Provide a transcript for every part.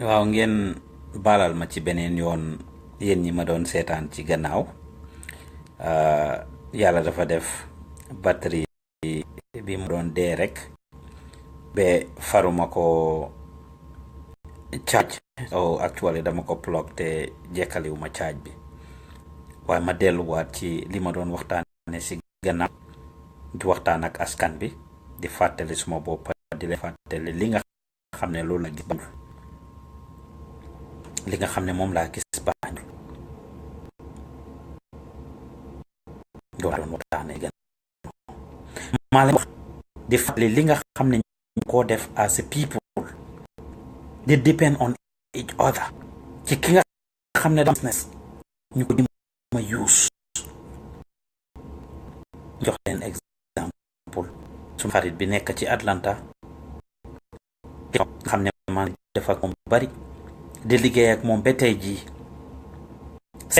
waaw ngeen baalal ma ci beneen yoon yéen ñi ma doon seetaan ci gannaaw. Yàlla dafa def batterie bi mu doon dee rek ba faruma ko charge. So actually dama ko plug te jekkaliwuma charge bi, waaye ma delluwaat ci li ma doon waxtaane si gannaaw di waxtaan ak askan bi, di fàttali suma bopp, di leen fàttali li nga xam ne loolu la gis Banjul, li nga xam ne moom laa gis Banjul doon waxtaane gannaaw. maa leen wax di fàttali li nga xam ne ñu koo def as a people, di depend on each other. ci ki nga xam ne business ñu ko ma use. jox leen exemple su xarit bi nekk ci Atlanta, xam ne man def ak moom bari di liggéey ak moom ba tey jii,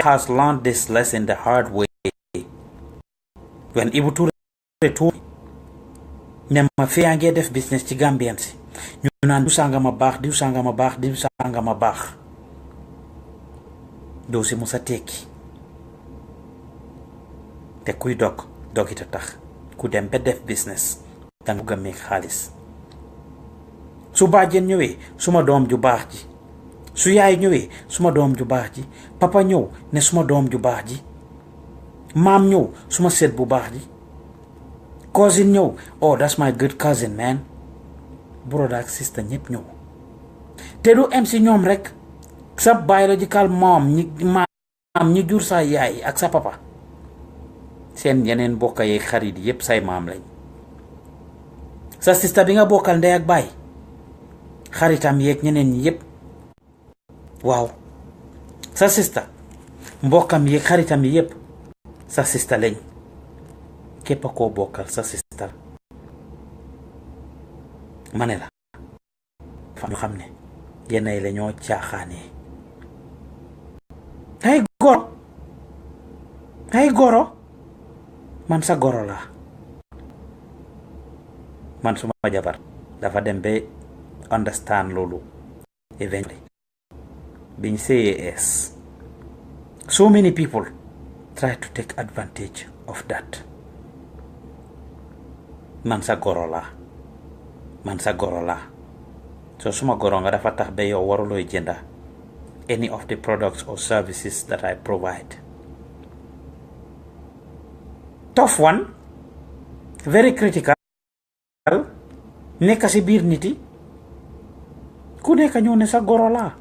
has learned this lesson the hard way when Ibu Touré told me ne ma fi yaa ngee def business ci Gambien si ñu naan diw sàngama baax diw sàngama baax diw sàngama baax, doo si musa tekki. te kuy dogita tax ku dem ba def business danga bugg a meeg xaalis. su bàjjen ñëwee suma doom ju baax ji, su yaay ñëwee suma doom ju baax ji, papa ñëw ne suma doom ju baax ji, maam ñëw suma seet bu baax ji, cousin ñëw, oh that's my good cousin man, brother ak sister ñëpp ñëw. te du em si ñoom rek, sa biological mom ñi jur sa yaay ak sa papa, seen yeneen bokka yeeg xarit yépp say maam lañ. sa sister bi nga bokkal ndey ak baay, xaritam yeeg ñeneen ñi yépp, waaw sa sister mbokkam yeeg xaritam yi yépp sa sister lañ. képp a koo bokkal sa sister. ma ne la fa ñu xam ne yenn la ñoo caaxaanee. ay goro man sa goro laa. man suma jabar dafa dem ba understand loolu eventually biñ CAS. so many people try to take advantage of that. man sa goro laa. so suma goro nga dafa tax ba yow warulooy jënda any of the products or services that I provide. tough one, very critical. nekk si biir nit yi ku nekk ñëw ne sa goro laa,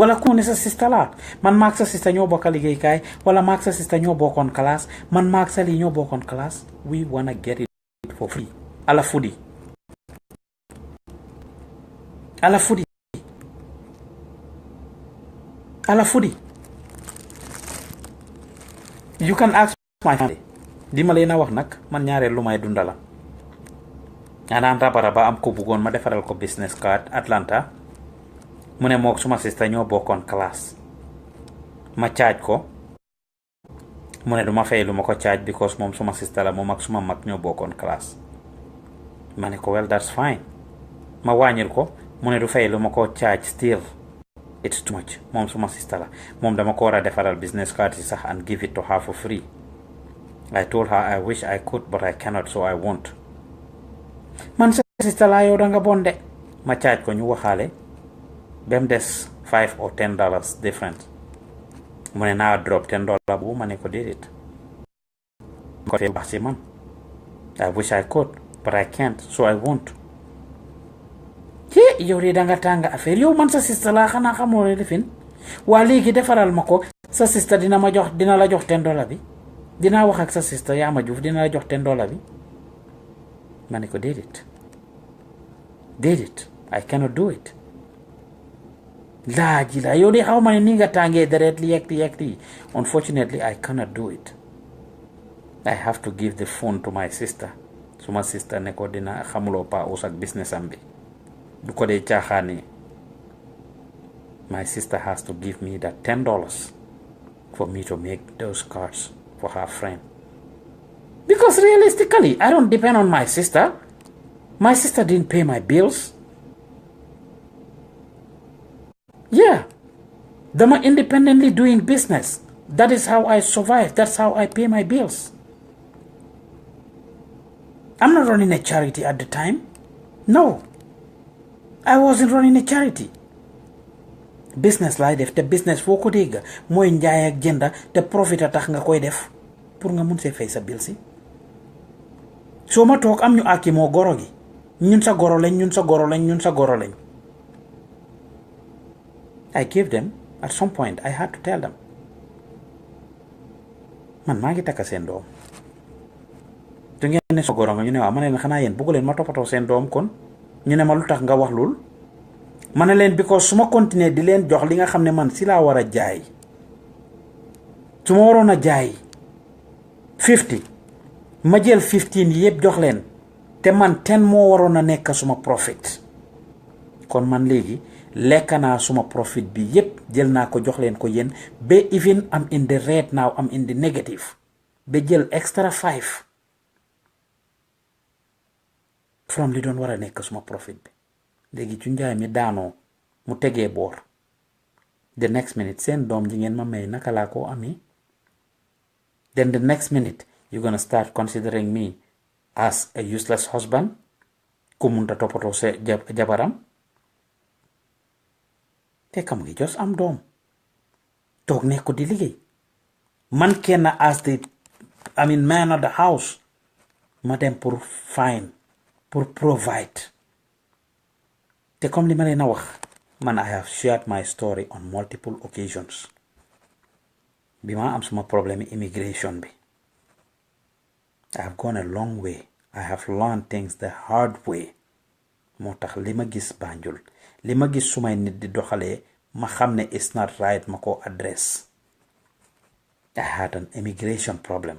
wala ku ne sa sista laa. man maag sa sista ñoo bokka liggéeykaay, wala maag sa sista ñoo bokkoon classe, man maag sa lii ñoo bokkoon classe. we wanna get it for free. ala fudi you can ask my family. di ma leen a wax nag man ñaareel lu may dundala. anaan raba am ko bëggoon ma defaral ko business card Atlanta, mu ne mook suma sista ñoo bokkoon classe. ma caaj ko, mu ne duma fay lu ma ko caaj because moom suma sista la, moom ak suma mag ñoo bokkoon classe. ma ne ko well that's fine. ma wàññil ko, mu ne du fay lu ma ko caaj, still it's too much. moom suma sista la, moom dama ko war a defaral business card yi sax and give it to her for free. I told her I wish I could but I cannot, so I won't. man sa sista laa, yow danga bonde. ma caaj ko ñu waxaale bem des $5 or $10 difference. mu ne naa drop $10 bu, ma ne ko déedéet. ko te baax si man. I wish I could but I can't, so I won't. yow de danga tànga affaire. yow man sa sista laa, xanaa xamoo ne lifin. waa léegi defaral ma ko, sa sista dina la jox $10 bi. dinaa wax ak sa sista Yaama Juuf, dina la jox $10 bi. ma ne ko déedéet I cannot do it. laaji la yow de xaw ma ne ni nga tàngee deret li yegg li. Unfortunately I cannot do it. I have to give the phone to my sister. suma sister ne ko dina xamuloo pa us ak business am bi du ko dee caaxaane. My sister has to give me that $10 for me to make those cards for her friend. Because realistically, I don't depend on my sister. My sister didn't pay my bills. Yeah, dama independently doing business. That is how I survive. That's how I pay my bills. I'm not running a charity at the time. No, I wasn't running a charity. Business laay def te business foo ko dégg mooy njaay ak jënda te profit a tax nga koy def pour nga mun see fay sa bill si. soo ma toog am ñu àkki moo goro gi ñun sa goro lañ ñun sa goro lañ ñun sa goro lañ. I gave them at some point I had to tell them man maa ngi takka seen doom su ngeen ne sa goro nga ñu ne waaw ma ne leen xanaa yéen bëggu leen ma toppatoo seen doom kon ñu ne ma lu tax nga wax lool ma ne leen because su ma continuer di leen jox li nga xam ne man si laa war a jaay su ma waroon a jaay 50 ma jël 15 yëpp jox leen te man 10 moo waroon a nekk suma profit kon man léegi lekk naa suma profit bi yëpp jël naa ko jox leen ko yéen ba even am in the red now am in the negative ba jël extra 5 from li doon war a nekk suma profit bi léegi ci njaay mi daanoo mu tegee boor the next minute seen doom ji ngeen ma may naka laa ko amee then the next minute you're gonna start considering me as a useless husband ku munta toppatoo sa jabaram te kam ngi just am doom toog nekk ko di liggéey man kenn as the man of the house ma dem pour find pour provide te comme li ma leen a wax man I have shared my story on multiple occasions bi ma am suma problème immigration bi I have gone a long way I have learned things the hard way moo tax li ma gis Banjul li ma gis sumay nit di doxalee ma xam ne it's not right ma ko address I had an immigration problem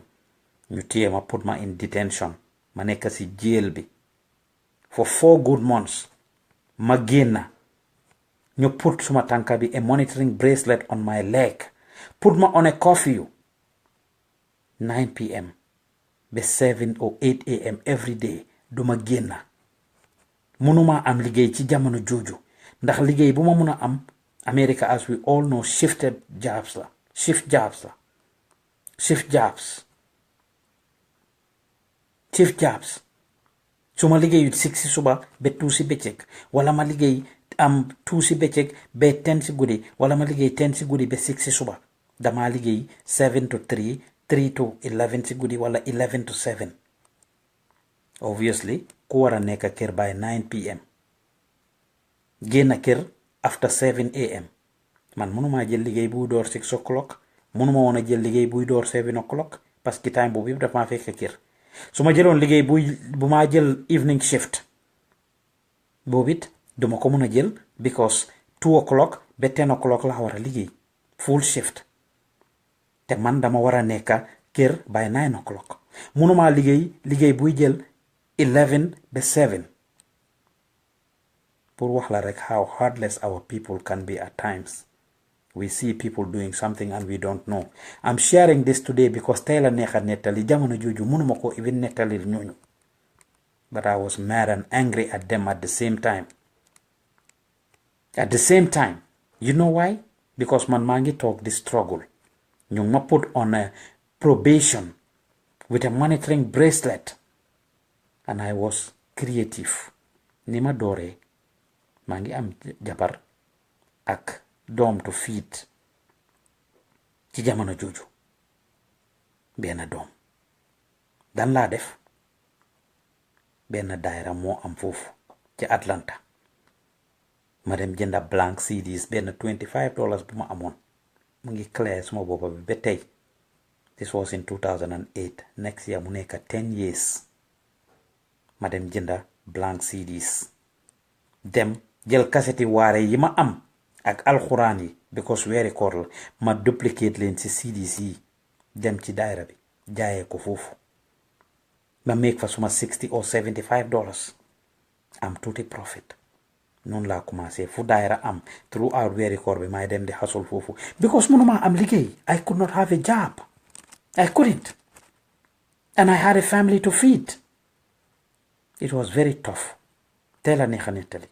ñu téye ma put ma in detention ma nekk si jail bi for 4 good months ma génna ñu put suma tànka bi a monitoring bracelet on my leg put ma on a curfew 9 p.m. ba 7 or 8 a.m. every day duma génna mënuma am liggéey ci jamono jooju ndax liggéey bu ma mun a am America as we all know shift jobs su ma liggéeyut 6 si suba ba 2 si bëccëg wala ma liggéey am 2 si bëccëg ba 10 si guddi wala ma liggéey 10 si guddi ba 6 si suba damaa liggéey 7 to 3 3 to 11 si guddi wala 11 to 7 obviously ku war a nekk kër by 9 p.m. génn kër after 7 a.m. man mënuma jël liggéey buy door 6 o'clock mënuma woon a jël liggéey buy door 7 o'clock parce que time boobu yëpp dafa maa fekk kër su ma jëloon liggéey bu maa jël evening shift boobu it duma ko mën a jël because 2 o'clock ba 10 o'clock la war a liggéey full shift te man dama war a nekk kër by 9 o'clock mënuma liggéey buy jël 11 ba 7 pour wax la rek how heartless our people can be at times. We see people doing something and we don't know. I'm sharing this today because tey la neexa nettali jamono jooju mënuma ko even nettalil ñooñu. But I was mad and angry at them at the same time. At the same time, you know why? Because man maa ngi toog di struggle. ñu ma put on a probation with a monitoring bracelet. And I was creative. Ni ma dooree maa ngi am jabar ak doom to feed ci jamono jooju benn doom dan laa def benn daayira moo am foofu ci Atlanta ma dem jënda blank CDs benn $25 bu ma amoon mu ngi clear suma boppa bi ba tey. This was in 2008 next year mu nekk 10 years ma dem jënda blank CDs dem jël kaseti waare yi ma am ak alxuraan yi because weeri koor la ma duplicate leen ci CDs yi dem ci daayira bi jaayee ko foofu ma make fa suma $60 or $75 am tuuti profit noonu laa commencé fu daayira am throughout weeri koor bi may dem di hustle foofu because mënuma am liggéey I could not have a job I couldn't and I had a family to feed. It was very tough teel a neexa nettali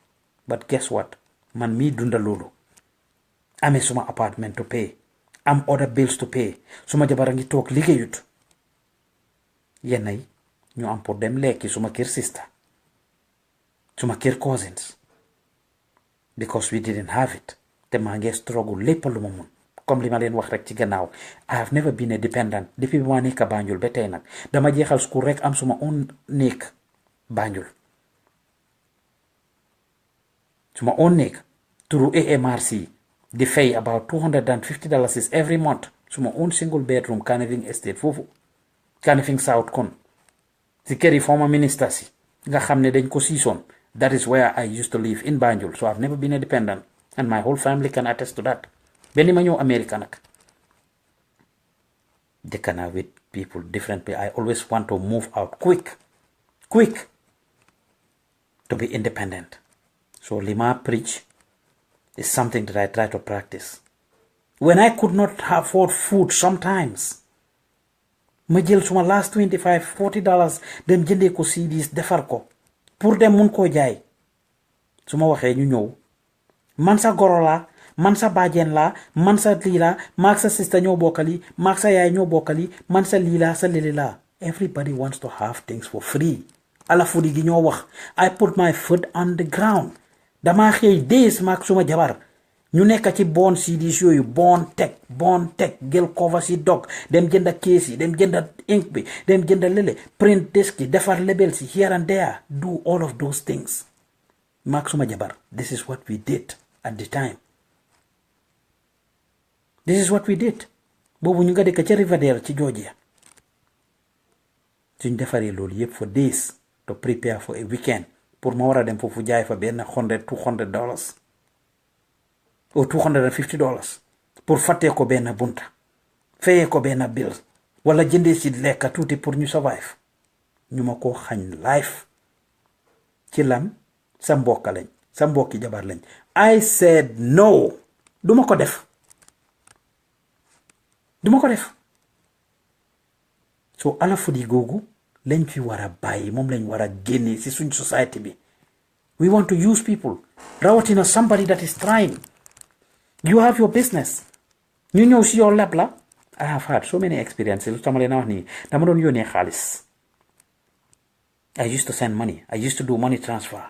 but guess what man mii dunda loolu amee suma apartment to pay am other bills to pay suma jabar a ngi toog liggéeyut yenn yi ñu am pour dem lekki suma kër sister suma kër cousins because we didn't have it te maa ngi struggle lépp lu ma mun comme li ma leen wax rek ci gannaaw I have never been a dependent depuis bi ma nekk Banjul ba tey nag dama jeexal school rek am suma own néeg Banjul suma own néeg through AMRC di fay about $250 every month suma own single bedroom Kanifing Estate foofu Kanifing South kon si kër yi former minister si nga xam ne dañ ko siisoon that is where I used to live in Banjul so I've never been a dependent and my whole family can attest to that benn ma ñëw America nag dëkk naa with people different people I always want to move out quick to be independent so li ma preach is something that I try to practice when I could not afford food sometimes ma jël suma last $25-40 dem jëndee ko CDs defar ko pour dem mun koo jaay su ma waxee ñu ñëw man sa goro laa man sa bàjjen laa man sa lii laa maag sa sister ñoo bokkali maag sa yaay ñoo bokkali man sa lii laa sa lili laa everybody wants to have things for free ala fudi gi ñoo wax I put my foot on the ground dama xëy days maag suma jabar ñu nekk ci bon CDs yooyu bon tech gel cover si dog dem jënda kees yi dem jënda ink bi dem jënda lele print disc yi defar label si here and there do all of those things maag suma jabar this is what we did at the time this is what we did boobu ñu nga dëkk ca Riverdale ci Georgia suñ defaree loolu yëpp for days to prepare for a weekend pour ma war a dem foofu jaay fa benn $200 or $250 pour fàttee ko benn bunta fayee ko benn bill wala jëndee si lekka tuuti pour ñu survive ñu ma ko xañ life ci lam sa mbokki jabar lañ I said no duma ko def so ala fudi googu lañ fi war a bàyyi moom lañ war a génne si suñ society bi we want to use people rawatina somebody that is trying you have your business ñu ñëw si yow lab la I have had so many experiences lu tama leen a wax nii dama doon yónnee xaalis I used to send money I used to do money transfer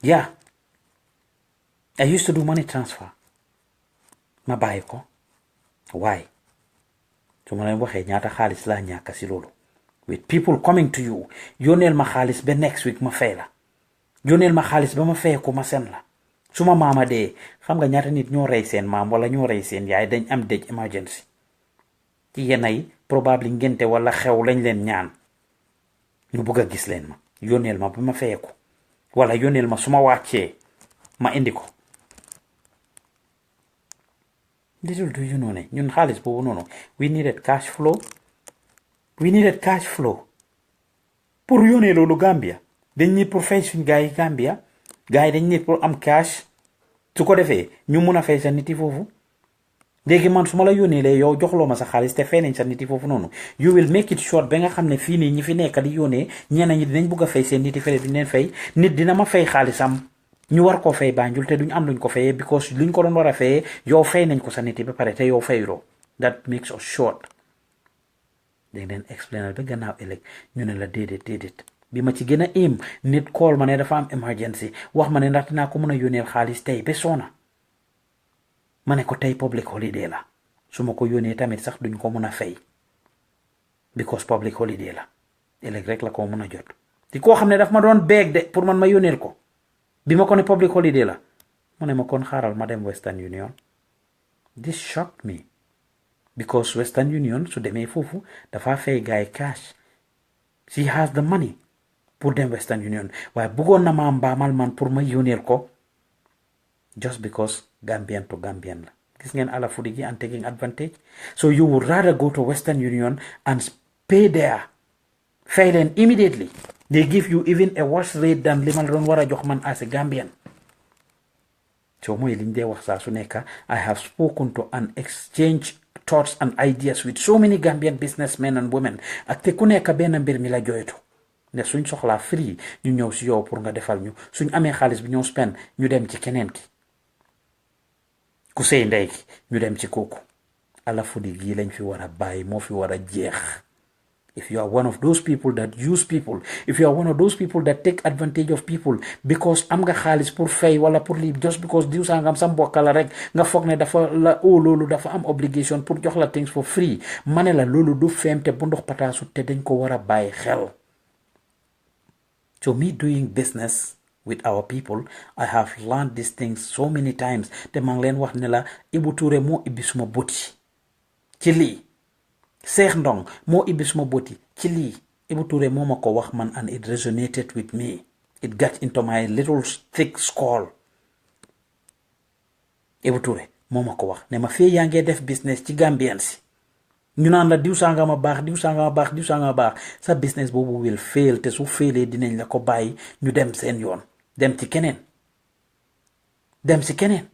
yeah I used to do money transfer ma bàyyi ko why su ma leen waxee ñaata xaalis laa ñàkk si loolu with people coming to you yónneel ma xaalis ba next week ma fay la yónneel ma xaalis ba ma fay ko ma sen la su ma maama dee xam nga ñaata nit ñoo rey seen maam wala ñoo rey seen yaay dañ am dëj emergency ci yenn yi probably ngente wala xew lañ leen ñaan ñu bëgg a gis leen ma yónneel ma ba ma fay ko wala yónneel ma su ma wàccee ma indi ko little do you know ne ñun xaalis boobu noonu we needed cash flow pour yónnee loolu Gambia dañ ni pour fay suñ gars yi Gambia gars yi dañ nit pour am cash su ko defee ñu mun a fay sa nit yi foofu léegi man su ma la yónnee lee yow joxloo ma sa xaalis te fay nañ sa nit yi foofu noonu you will make it short ba nga xam ne fii nii ñi fi nekk di yónnee ñeneen ñi dinañ bugg a fay seen nit yi fële duñ leen fay nit dina ma fay xaalisam ñu war koo fay Banjul te duñ am luñ ko fayee because luñ ko doon war a fayee yow fay nañ ko sa nit yi ba pare te yow fayuloo that makes us short dañ leen explainal ba gannaaw ëllëg ñu ne la déedéet bi ma ci gën a im nit call ma ne dafa am emergency wax ma ne ndax dinaa ko mën a yónneel xaalis tey ba soona ma ne ko tey public holiday la su ma ko yónnee tamit sax duñ ko mën a fay because public holiday la ëllëg rek la ko mën a jot di koo xam ne daf ma doon beeg de pour man ma yónneel ko bi ma ko ne public holiday la mu ne ma kon xaaral ma dem Western Union this shocked me because Western Union su demee foofu dafa fay gaay cash she has the money pour dem Western Union waaye bëggoon na ma mbaamal man pour ma yónneel ko just because Gambian to Gambian la gis ngeen ala fudi gi and taking advantage so you would rather go to Western Union and pay there fay leen immediately they give you even a worse rate than li ma doon war a jox man as a Gambian so mooy liñ dee wax saa su nekk I have spoken to and exchange thoughts and ideas with so many Gambian businessmen and women ak te ku nekk benn mbir mi la joytu ne suñ soxlaa free ñu ñëw si yow pour nga defal ñu suñ amee xaalis bi ñëw spend ñu dem ci keneen ki ku sëy ndey ki ñu dem ci kooku ala fudi gii lañ fi war a bàyyi moo fi war a jeex. If you are one of those people that use people, if you are one of those people that take advantage of people because am nga xaalis pour fay wala pour lii just because diw sangam sa mbokk la rek nga foog ne dafa la loolu dafa am obligation pour jox la things for free ma ne la loolu du feem te bu ndox pataasu te dañ ko war a bàyyi xel. So me doing business with our people, I have learned these things so many times te maa ngi leen wax ne la Ibu Touré moo ibbi suma boti ci lii. Cheikh Ndong moo ibbi suma boti ci lii Ibu Touré moo ma ko wax man and it resonated with me. It got into my little thick skull. Ibu Touré moo ma ko wax ne ma fee yaa ngee def business ci Gambian si ñu naan la diw sanga ma baax diw sanga ma baax diw sanga ma baax sa business boobu will fail te su failee dinañ la ko bàyyi ñu dem seen yoon dem ci keneen dem si keneen.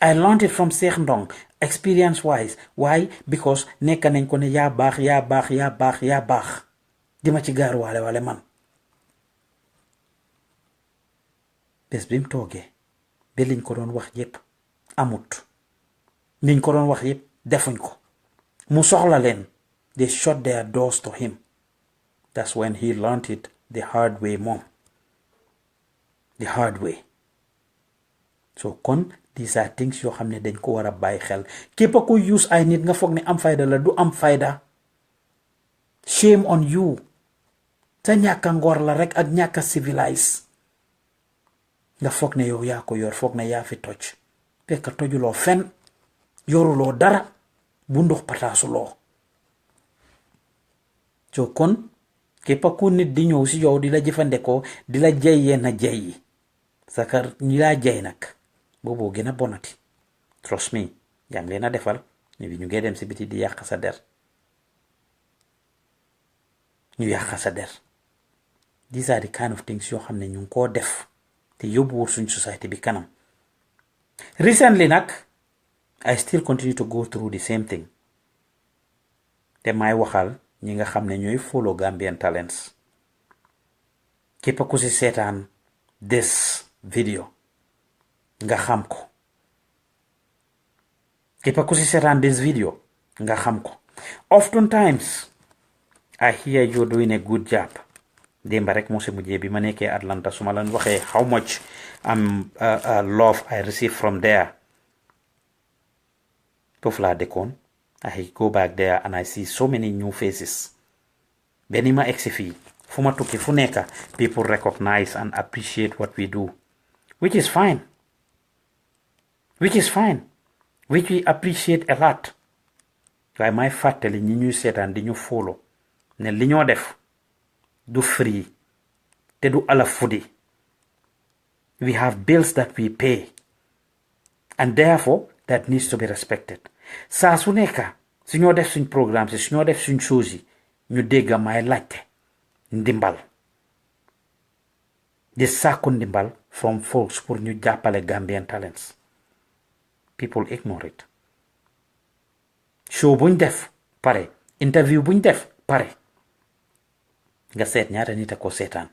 I learned it from Cheikh Ndong experience wise. Why? Because nekk nañ ko ne yaa baax yaa baax yaa baax yaa baax di ma ci gaar wale man bés bi mu toogee ba liñ ko doon wax yépp amut liñ ko doon wax yépp defuñ ko mu soxla leen they shut their doors to him. That's when he learned it the hard way, mom. The hard way. So kon these are things yoo xam ne dañ ko war a bàyyi xel képp ku use ay nit nga foog ne am fayda la du am fayda. Shame on you. sa ñàkka ngor la rek ak ñàkka civilise nga foog ne yow yaa ko yor foog ne yaa fi toj fekk tojuloo fen yoruloo dara bu ndox pataasuloo. so kon képp ku nit di ñëw si yow di la jëfandikoo di la jay yenn jay yi sakar ñi laa jay nag boobu gën a bonati. Trust me yaa ngi leen a defal ñu ngee dem si biti di yàq sa der ñu yàq sa der. These are the kind of things yoo xam ne ñu ngi koo def te yóbbuwul suñ society bi kanam. Recently nag I still continue to go through the same thing te may waxal ñi nga xam ne ñooy follow Gambian Talents. képp ku si seetaan this video nga xam ko. képp ku si seetaan this video nga xam ko. Oftentimes I hear you doing a good job. démba rek moo si mujjee bi ma nekkee Atlanta su ma leen waxee how much love I receive from there. foofu laa dëkkoon. I go back there and I see so many new faces. benn ma egsi fii fu ma tukki fu nekka people recognize and appreciate what we do. which is fine. which we appreciate a lot. waaye may fàttali ñi ñuy seetaan di ñu follow ne li ñoo def du free te du ala fudi. We have bills that we pay and therefore that needs to be respected. saa su nekka su ñoo def suñ programme si su ñoo def suñ shows yi ñu dégga may laajte ndimbal di sàkku ndimbal from folks pour ñu jàppale Gambian Talents. People ignore it. show buñ def pare interview buñ def pare nga seet ñaata nit a ko seetaan.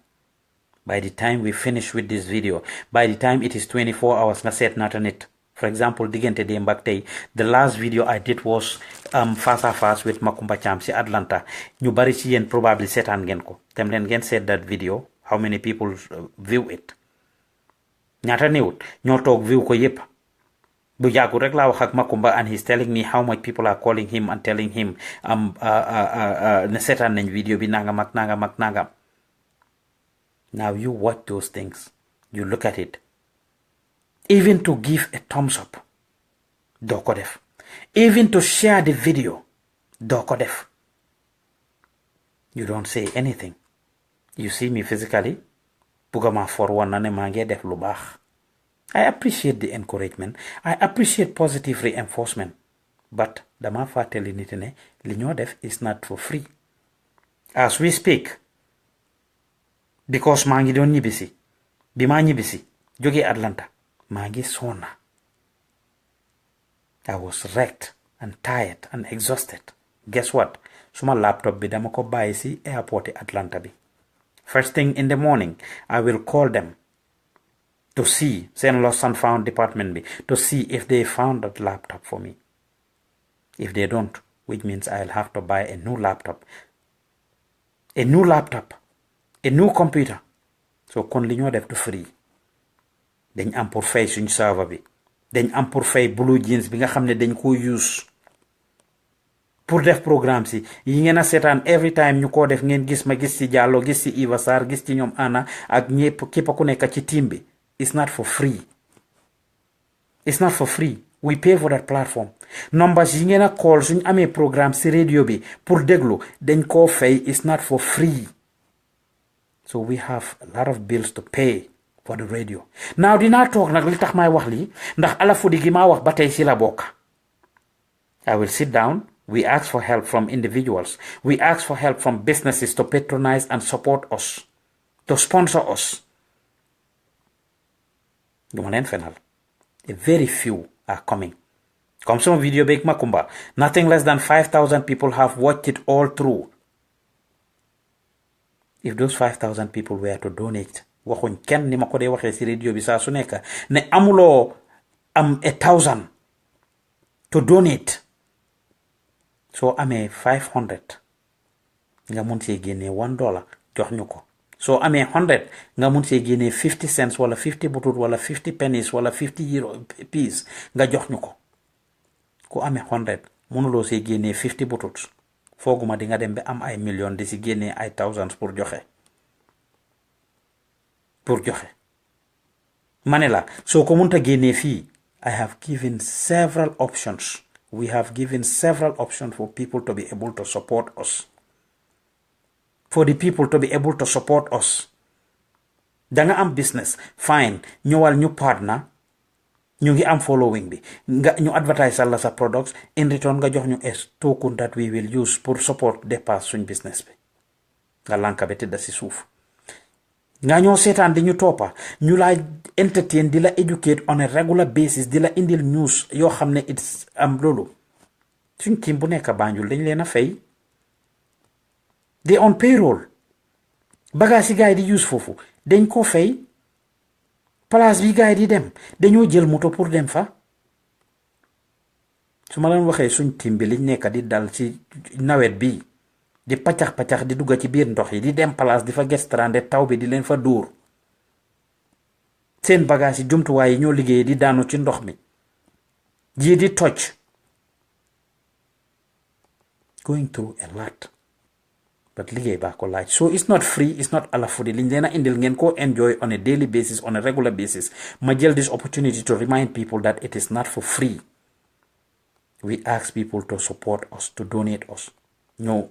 by the time we finish with this video, by the time it is 24 hours nga seet ñaata nit. For example, diggante démb ak tey the last video I did was face à face with Makumba Cham si Atlanta. ñu bari ci yéen probably seetaan ngeen ko. dem leen ngeen seet that video. How many people view it? ñaata néewut ñoo toog view ko yépp. bu yàggu rek laa wax ak Makumba and he's telling me how much people are calling him and telling him ne seetaan nañ video bi nangam ak nangam ak nangam. Now you watch those things, you look at it. Even to give a thumbs up, doo ko def. Even to share the video, doo ko def. You don't say anything. You see me physically, bugama for one na ne maa ngi def lu baax. I appreciate the encouragement. I appreciate positive reinforcement. But dama fàttali nit ne li ñoo def is not for free. As we speak, because maa ngi doon ñibbisi bi maa ñibbisi jógee Atlanta maa ngi sonna. I was wrecked and tired and exhausted. Guess what? Suma laptop bi dama ko bàyyi si airport Atlanta bi. First thing in the morning I will call them to see seen lost and found department bi to see if they found that laptop for me. If they don't, which means I'll have to buy a new laptop, a new computer. So kon li ñoo def du free. Dañ am pour fay suñ server bi. Dañ am pour fay Blue Jeans bi nga xam ne dañ ko use pour def programme si yi ngeen a seetaan every time ñu ko def ngeen gis ma gis ci Jallow gis ci Eva Sarr gis ci ñoom Anna ak ñépp képp ku nekk ci team bi. It's not for free. It's not for free. We pay for that platform. Numbers yi ngeen a call suñ amee programme si radio bi pour déglu dañ koo fay. It's not for free. So we have a lot of bills to pay for the radio. Now dinaa toog nag li tax may wax lii ndax Alafudi gi maa wax ba tey si la bokk. I will sit down. We ask for help from individuals. We ask for help from businesses to patronize and support us, to sponsor us. Duma leen fenal. A very few are coming. Comme sama video beeg Makumba, nothing less than 5,000 people have watched it all through. If those 5,000 people were to donate, waxuñ kenn ni ma ko dee waxee si radio bi saa su nekk ne amuloo am 1,000 to donate. So amee 500 nga mun see génnee $1 jox ñu ko. So amee 100 nga mun see génnee 50 cents wala 50 butut wala 50 pennies wala 50 euro piece nga jox ñu ko. Ku amee 100 mënuloo see génnee 50 butut fooguma di nga dem ba am ay million di si génnee ay thousands pour joxe. Mane la soo ko munta génnee fii I have given several options. We have given several options for people to be able to support us. For the people to be able to support us. Danga am business, fine. Ñëwal ñu partner. Ñu ngi am following bi. Nga ñu advertise la sa products. In return nga jox ñu a token that we will use pour support dépasse suñ business bi. Nga lanka be tëdda si suuf. Nga ñoo seetaan di ñu toppa ñu la entertain di la educate on a regular basis di la indil news yoo xam ne it's am loolu suñ team bu nekk Banjul dañ leen a fay they on payroll bagage yi gars yi di use foofu dañ ko fay place bi gars yi di dem dañoo jël moto pour dem fa su ma leen waxee suñ team bi liñ nekk di dal ci nawet bi di paccax di dugga ci biir ndox yi di dem place di fa gestrande taw bi di leen fa dóor seen bagage yi jumtuwaay yi ñoo liggéey di daanu ci ndox mi jii di toj going through a lot but liggéey baa ko laaj so it's not free, it's not Alafudi liñ leen a indil ngeen ko enjoy on a daily basis, on a regular basis. Ma jël this opportunity to remind people that it is not for free. We ask people to support us, to donate us. No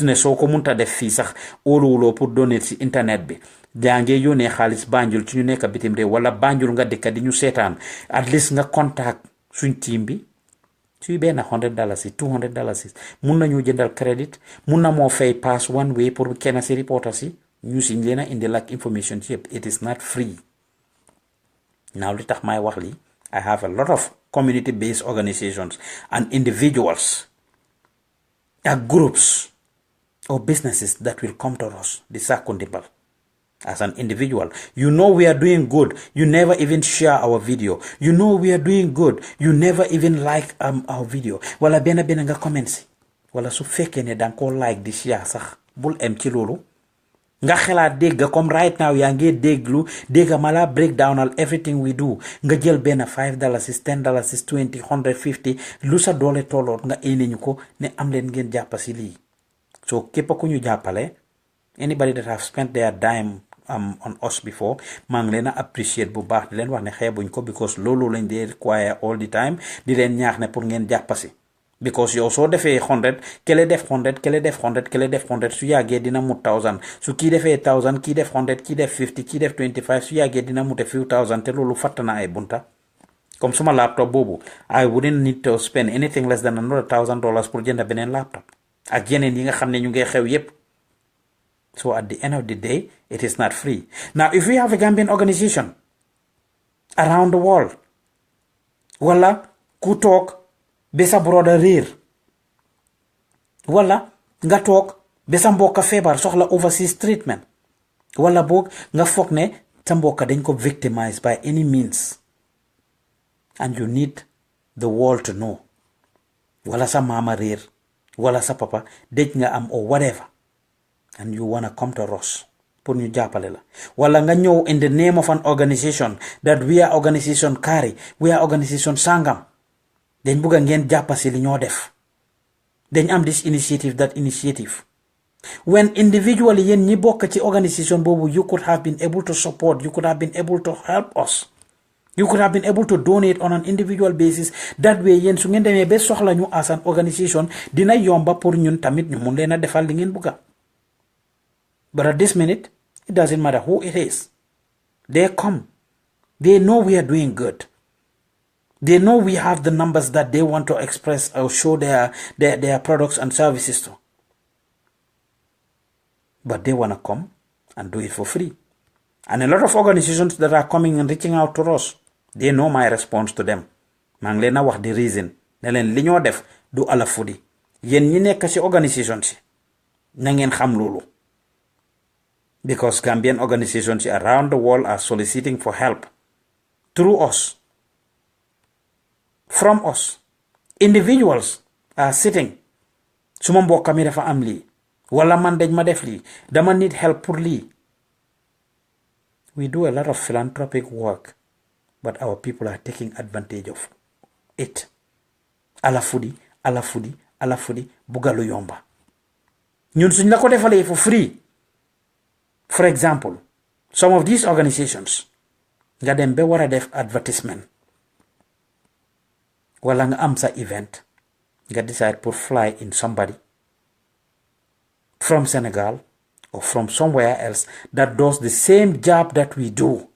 ne soo ko munta def fii sax óoluwuloo pour donate si internet bi jàngee yónnee xaalis Banjul ci ñu nekk bitim réew wala Banjul nga dëkka di ñu seetaan at least nga contact suñ team bi suy benn $100 si $200 si mun nañu jëndal crédit mun na moo fay pass one way pour kenn si reporter si ñu si leen a indi like information ci yëpp it is not free. Now li tax may wax li I have a lot of community based organizations and individuals groups or businesses that will come to us, the Sakundibal. As an individual, you know we are doing good. You never even share our video. You know we are doing good. You never even like our video. Wala bena nga comments. Wala su fekkee ne dang ko like di share sax bul em ci lolu. Nga xelaat dégg comme right now yaa ngi déglu dégg mala breakdown all everything we do nga jël benn $5 $10 $20 $150 lu sa doole tolloot nga ene ñu ko ne am leen ngeen jàppa si lii so képp ku ñu jàppale anybody that have spent their dime on us before maa ngi leen a appreciate bu baax di leen wax ne xeebuñ ko because loolu lañ dee require all the time di leen ñaax ne pour ngeen jàppa si because yow soo defee 100 kele def 100 kele def 100 kele def 100 su yàggee dina mut 1000 su kii defee 1000 kii def 100 kii def 50 kii def 25 su yàggee dina mute few thousand te loolu fatt na ay bunta comme suma laptop boobu I wouldn't need to spend anything less than another $1,000 pour jënd beneen laptop ak yeneen yi nga xam ne ñu ngi xew yépp so at the end of the day it is not free. Now if we have a Gambian organization around the world wala ku toog be sa broda réer wala nga toog be sa mbokka feebar soxla overseas treatment wala boog nga foog ne sa mbokk dañ ko victimize by any means and you need the world to know wala sa mama réer wala sa papa dëj nga am or whatever and you wanna come to us pour ñu jàppale la wala nga ñëw in the name of an organization that we are organization carry we are organization sangam dañ bugga ngeen jàppa si li ñoo def dañ am this initiative that initiative when individually yéen ñi bokk ci organisation boobu you could have been able to support you could have been able to help us you could have been able to donate on an individual basis that way yéen su ngeen demee ba soxla ñu as an organisation dina yomba pour ñun tamit ñu mun leen a defal li ngeen bugga but at this minute it doesn't matter who it is they come they know we are doing good. They know we have the numbers that they want to express or show their products and services to. But they want to come and do it for free. And a lot of organizations that are coming and reaching out to us, they know my response to them. maa ngi leen a wax di reason ne leen li ñoo def du ala fudi yéen ñi nekk ci organisation si na ngeen xam loolu. Because Gambian organizations around the world are soliciting for help through us. From us, individuals are sitting. Suma mbokk mi dafa am lii wala man dañ ma def lii dama need help pour lii. We do a lot of philanthropic work, but our people are taking advantage of it. Ala fudi, bugalu yomba. Ñun suñ la ko defalee for free. For example, some of these organizations nga dem be wara def advertisement. Wala nga am sa event nga decide pour fly in somebody from Senegal or from somewhere else that does the same job that we do,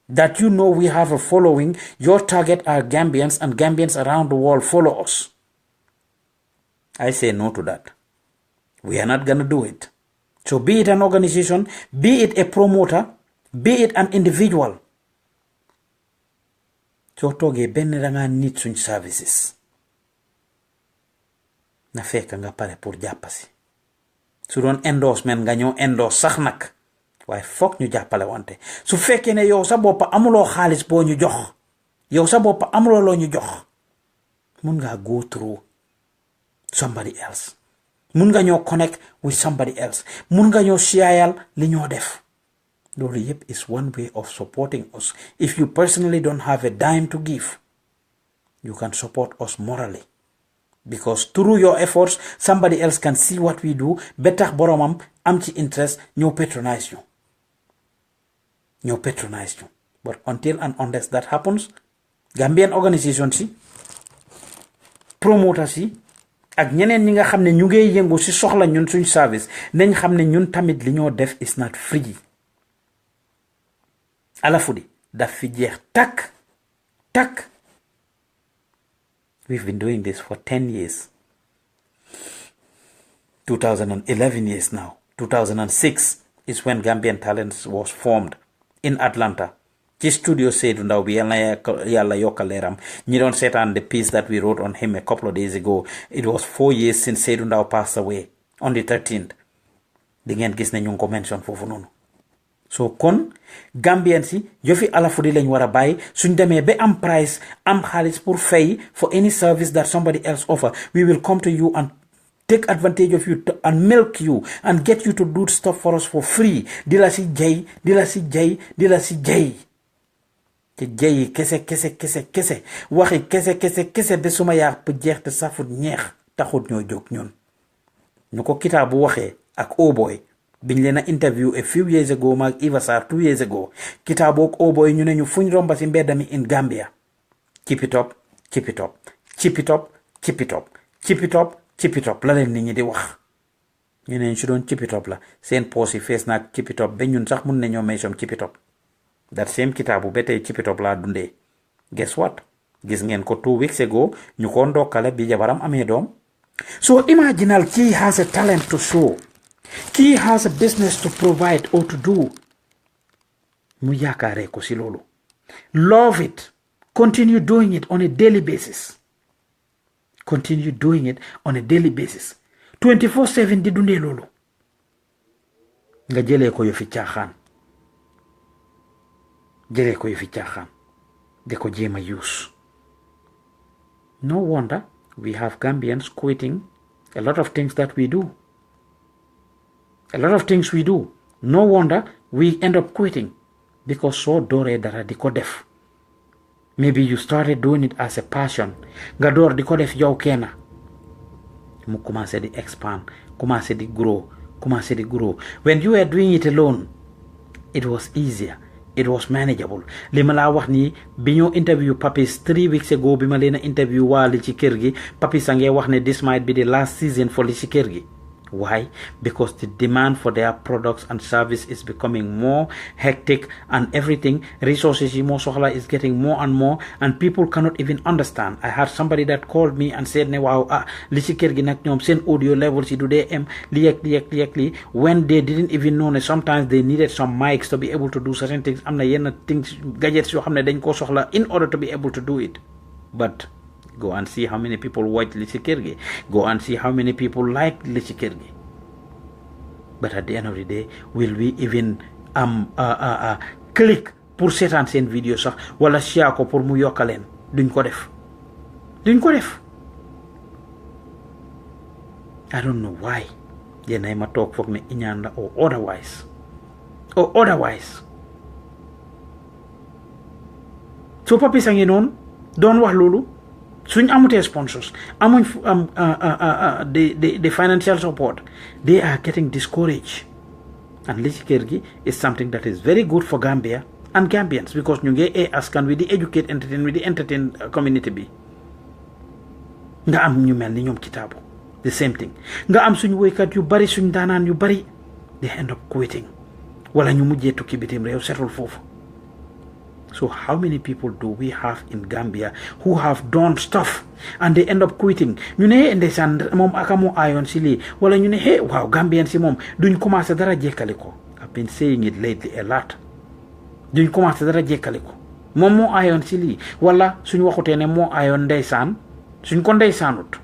that you know we have a following, your target are Gambians and Gambians around the world follow us. I say no to that. We are not gonna do it. So be it an organization, be it a promoter, be it an individual, soo toogee benn dangaa nit suñ services na fekk nga pare pour jàppasi su doon endorsement nga ñëw endorse sax nag waaye foog ñu jàppale wante su fekkee ne yow sa boppa amuloo xaalis boo ñu jox yow sa boppa amuloo loo ñu jox mun ngaa go through somebody else mun nga ñoo connect with somebody else mun nga ñoo shayal li ñoo def. Loolu yëpp is one way of supporting us. If you personally don't have a dime to give, you can support us morally. Because through your efforts, somebody else can see what we do, betax boromam am ci interest, ñoo patronize you. But until and unless that happens, Gambian organization si, promoters si, ak ñeneen ñi nga xam ne ñu ngi yëngu si soxla ñun suñ service, nañ xam ne ñun tamit li ñoo def is not free. Ala fudi daf fi jeex tak. We've been doing this for 10 years. 2011 years now. 2006 is when Gambian Talents was formed in Atlanta. Ci studio Seydou Ndaw bi yàlla yokka leeram ñi doon seetaan the piece that we wrote on him a couple of days ago. It was 4 years since Seydou Ndaw passed away on the 13th. Di ngeen gis ne ñu ngi ko mention foofu noonu. So kon Gambian si jofi ala fudi lañ wara bay suñ demee ba am price am xaalis pour fay for any service that somebody else offer, we will come to you and take advantage of you and milk you and get you to do stuff for us for free. Di la si jay te jay kese waxi kese be suma yaa bu jeex te safut ñeex taxut ñoo jóg ñun ñu ko kitaabu waxee ak Oboy biñ leen a interview a few years ago maag Eva Sarr 2 years ago kitaabook Oboy ñu ne ñu fuñ romba si mbeddami in Gambia keep it up la leen nit ñi di wax ñu ne su doon keep it up la seen poos yi fees naag keep it up ba ñun sax mun nañoo may som keep it up that same kitaabu ba tey keep it up laa dundee. Guess what, gis ngeen ko 2 weeks ago ñu ko ndokkale bi jabaram amee doom. So imaginal kii has a talent to show, kii has a business to provide or to do, mu yaakaaree ko si loolu. Love it, continue doing it on a daily basis. 24/7 di dundee loolu nga jëlee ko yo fi caaxaan jëlee ko fi caaxaan di ko jéem a use. No wonder we have Gambians quitting a lot of things that we do. A lot of things we do. No wonder we end up quitting because so dooree dara di ko def. Maybe you started doing it as a passion. Nga door di ko def yow kenn mu commencé di expand, commencé di grow, commencé di grow. When you were doing it alone, it was easier. It was manageable. Li ma laa wax nii bi ñoo interview Papis 3 weeks ago bi ma leen a interview waa li ci kër gi Papis a ngee wax ne this might be the last season for li ci kër gi. Why? Because the demand for their products and service is becoming more hectic and everything. Resources is getting more and more and people cannot even understand. I had somebody that called me and said, wow, li ci kër gi nag ñoom seen audio levels yi du dee am li when they didn't even know ne sometimes they needed some mics to be able to do certain things. Am na yenn things, gadgets yoo xam ne dañ ko soxla in order to be able to do it. But go and see how many people watch li ci kër gi. Go and see how many people like li ci kër gi. But at the end of the day, will we even click pour seetaan seen vidéo sax wala share ko pour mu yokkaleen? Duñ ko def. Duñ ko def. I don't know why. Yéenay ma toog foog ne iñaan la or otherwise. Or otherwise. So Papis a ngi noonu doon wax loolu. Suñ amutee sponsors amuñ the financial support, they are getting discouraged. And li ci kër gi is something that is very good for Gambia and Gambians because ñu ngi askan wi di educate entertain wi di entertain community bi. Nga am ñu mel ni ñoom Kitabo the same thing. Nga am suñ woykat yu bari suñ daanaan yu bari they end up quitting wala ñu mujjee tukki bitim réew setul foofu. So how many people do we have in Gambia who have done stuff and they end up quitting? Ñu ne ndeysaan moom aka moo ayoon si lii wala ñu ne hey waaw Gambian si moom duñ commencé dara jekkali ko. I've been saying it lately a lot. Duñ commencé dara jekkali ko moom moo ayoon si lii wala suñ waxutee ne moo ayoon ndeysaan suñ ko ndeysaanut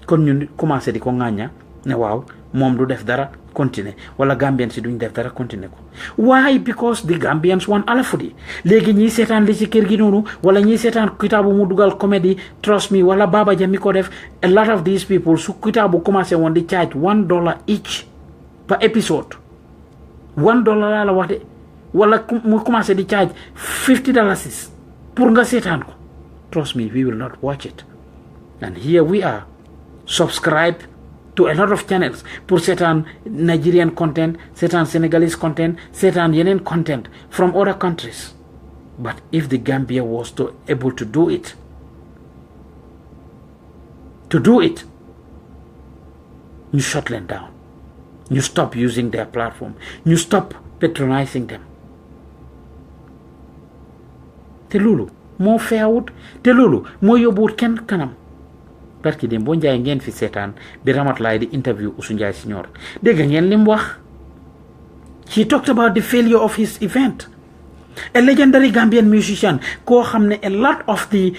kon ñu commencé di ko ŋàñña ne waaw moom du def dara continuer wala Gambians si duñ def dara continuer ko. Why? Because the Gambians want Alafudi. Léegi ñi seetaan li ci kër gi noonu wala ñi seetaan Kitabo mu dugal comedy trust me wala Baba Jah mi ko def a lot of these people su Kitabo commencé woon di charge $1 each per episode $1 laa la wax de wala mu commencé di charge $50 pour nga seetaan ko trust me we will not watch it. And here we are subscribe to a lot of channels pour seetaan Nigerian content, seetaan Senegalese content, seetaan yeneen content from other countries. But if the Gambia was able to do it, you shut them down. You stop using their platform. You stop patronizing them. Te loolu moo feewut te loolu moo yóbbuwut kenn kanam. Parce que dem boo njaay ngeen fi seetaan bi Ramatlaay di interview Usu Njaay Senior dégg ngeen lim wax. He talked about the failure of his event. A legendary Gambian musician koo xam ne a lot of the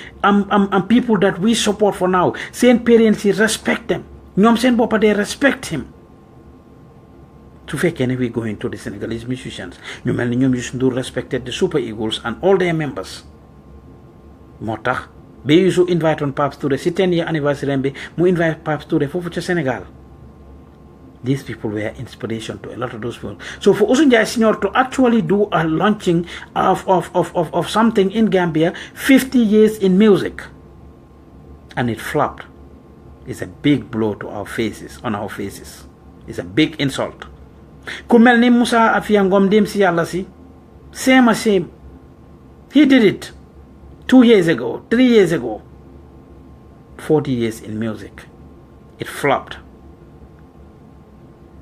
people that we support for now seen parents yi respect them ñoom seen boppa they respect him. Su fekkee ne we going to the Senegalese musicians ñu mel ni ñoom Youssou Ndour respected the Super Eagles and all their members moo tax ba Youssou invite on Pape Touré si 10 year anniversary bi mu invite Pape Touré foofu ca Sénégal. These people were inspiration to a lot of those people. So for Usu Njaay Senior to actually do a launching of something in Gambia, 50 years in music, and it flopped, is a big blow to our faces, on our faces. It's a big insult. Ku mel ni Musa Afia Ngom dem si Yàlla si same. He did it 2 years ago, 3 years ago. 40 years in music. It flopped.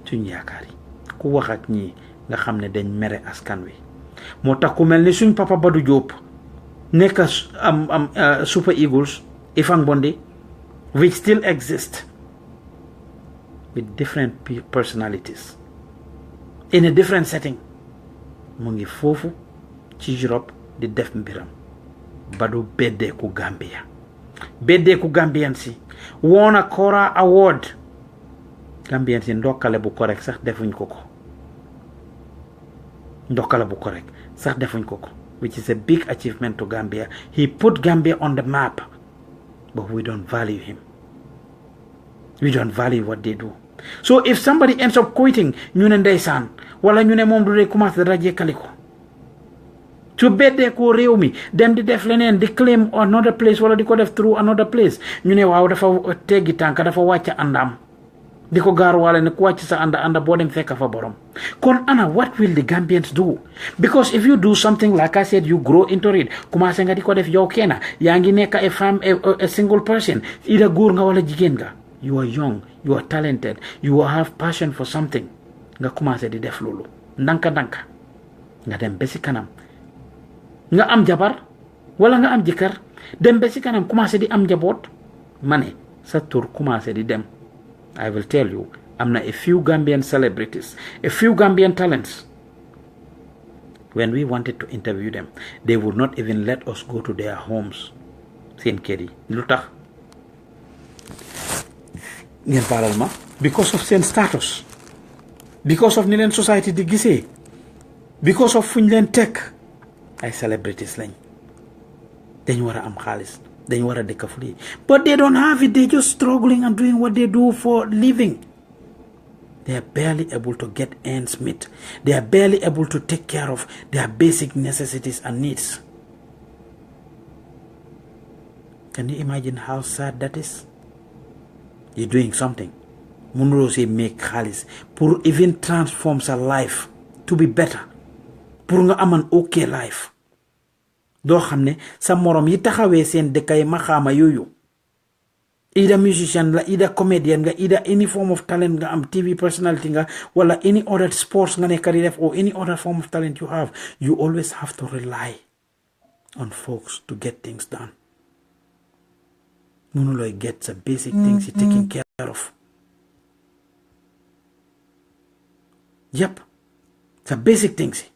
Suñ yaakaar yi ku wax ak ñii nga xam ne dañ mere askan wi moo tax ku mel ni suñ papa Badou Diop nekk Super Eagles Ifang Bondi which still exist with different personalities in a different setting mu ngi foofu ci Europe di def mbiram Badou beddeeku Gambia beddeeku Gambian si won a Kora Award Gambian si ndokkale bu correct sax defuñ ko ndokkala bu correct sax defuñ ko ko, which is a big achievement to Gambia. He put Gambia on the map, but we don't value him. We don't value what they do. So if somebody ends up quitting, ñu ne ndeysaan wala ñu ne moom du dee commencé dara jekkali ko su beddee ko réew mi dem di def leneen di claim another place wala di ko def through another place ñu ne waaw dafa teggi tànk dafa wàcc àndaam di ko gaaruwaale ne ku wàcc sa ànda boo dem fekk fa borom. Kon ana what will the Gambians do? Because if you do something like I said, you grow into it, commencé nga di ko def yow kenn yaa ngi nekk a single person, ida góor nga wala jigéen nga. You are young, you are talented, you have passion for something. Nga commencé di def loolu ndanka nga dem ba si kanam nga am jabar wala nga am jëkkër dem ba si kanam commencé di am njaboot ma ne sa tur commencé di dem. I will tell you, am na a few Gambian celebrities, a few Gambian talents. When we wanted to interview them, they would not even let us go to their homes. Seen kër yi lu tax ngeen baalal ma because of seen status, because of ni leen society di gisee, because of fuñ leen teg ay celebrities lañ dañ war a am xaalis dañ war a dëkk fu lii but they don't have it. They just struggling and doing what they do for living. They are barely able to get ends meet. They are barely able to take care of their basic necessities and needs. Can you imagine how sad that is? You're doing something. Munro say make xaalis pour even transform sa life to be better. Pour nga am an okay life. Doo xam ne sa morom yi taxawee seen dëkkay maxaama yooyu. Either musician la, either comedian nga, either any form of talent nga am, TV personality nga, wala any other sports nga nekk di def or any other form of talent you have, you always have to rely on folks to get things done. Mënulooy get sa basic things taken care of. Yep, sa basic things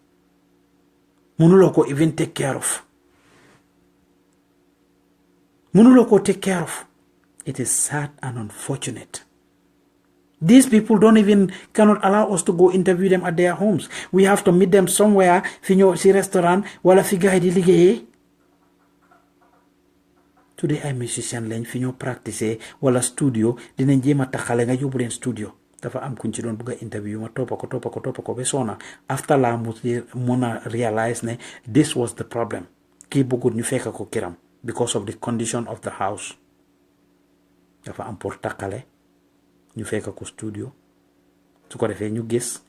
mënuloo ko even take care of. Mënuloo ko take care of. It is sad and unfortunate. These people cannot allow us to go interview them at their homes. We have to meet them somewhere, fi ñëw si restaurant wala fi gaay di liggéeyee. Today ay musician lañ fi ñëw practice wala studio dinañ jéem a taxale nga yóbbu leen studio. Dafa am kuñ ci doon bëgg a interview ma toppa ko ba sona after la mu mën a realize ne this was the problem. Kii bëggut ñu fekk ko kiram because of the condition of the house. Dafa am pour takkale ñu fekk ko studio su ko defee ñu gis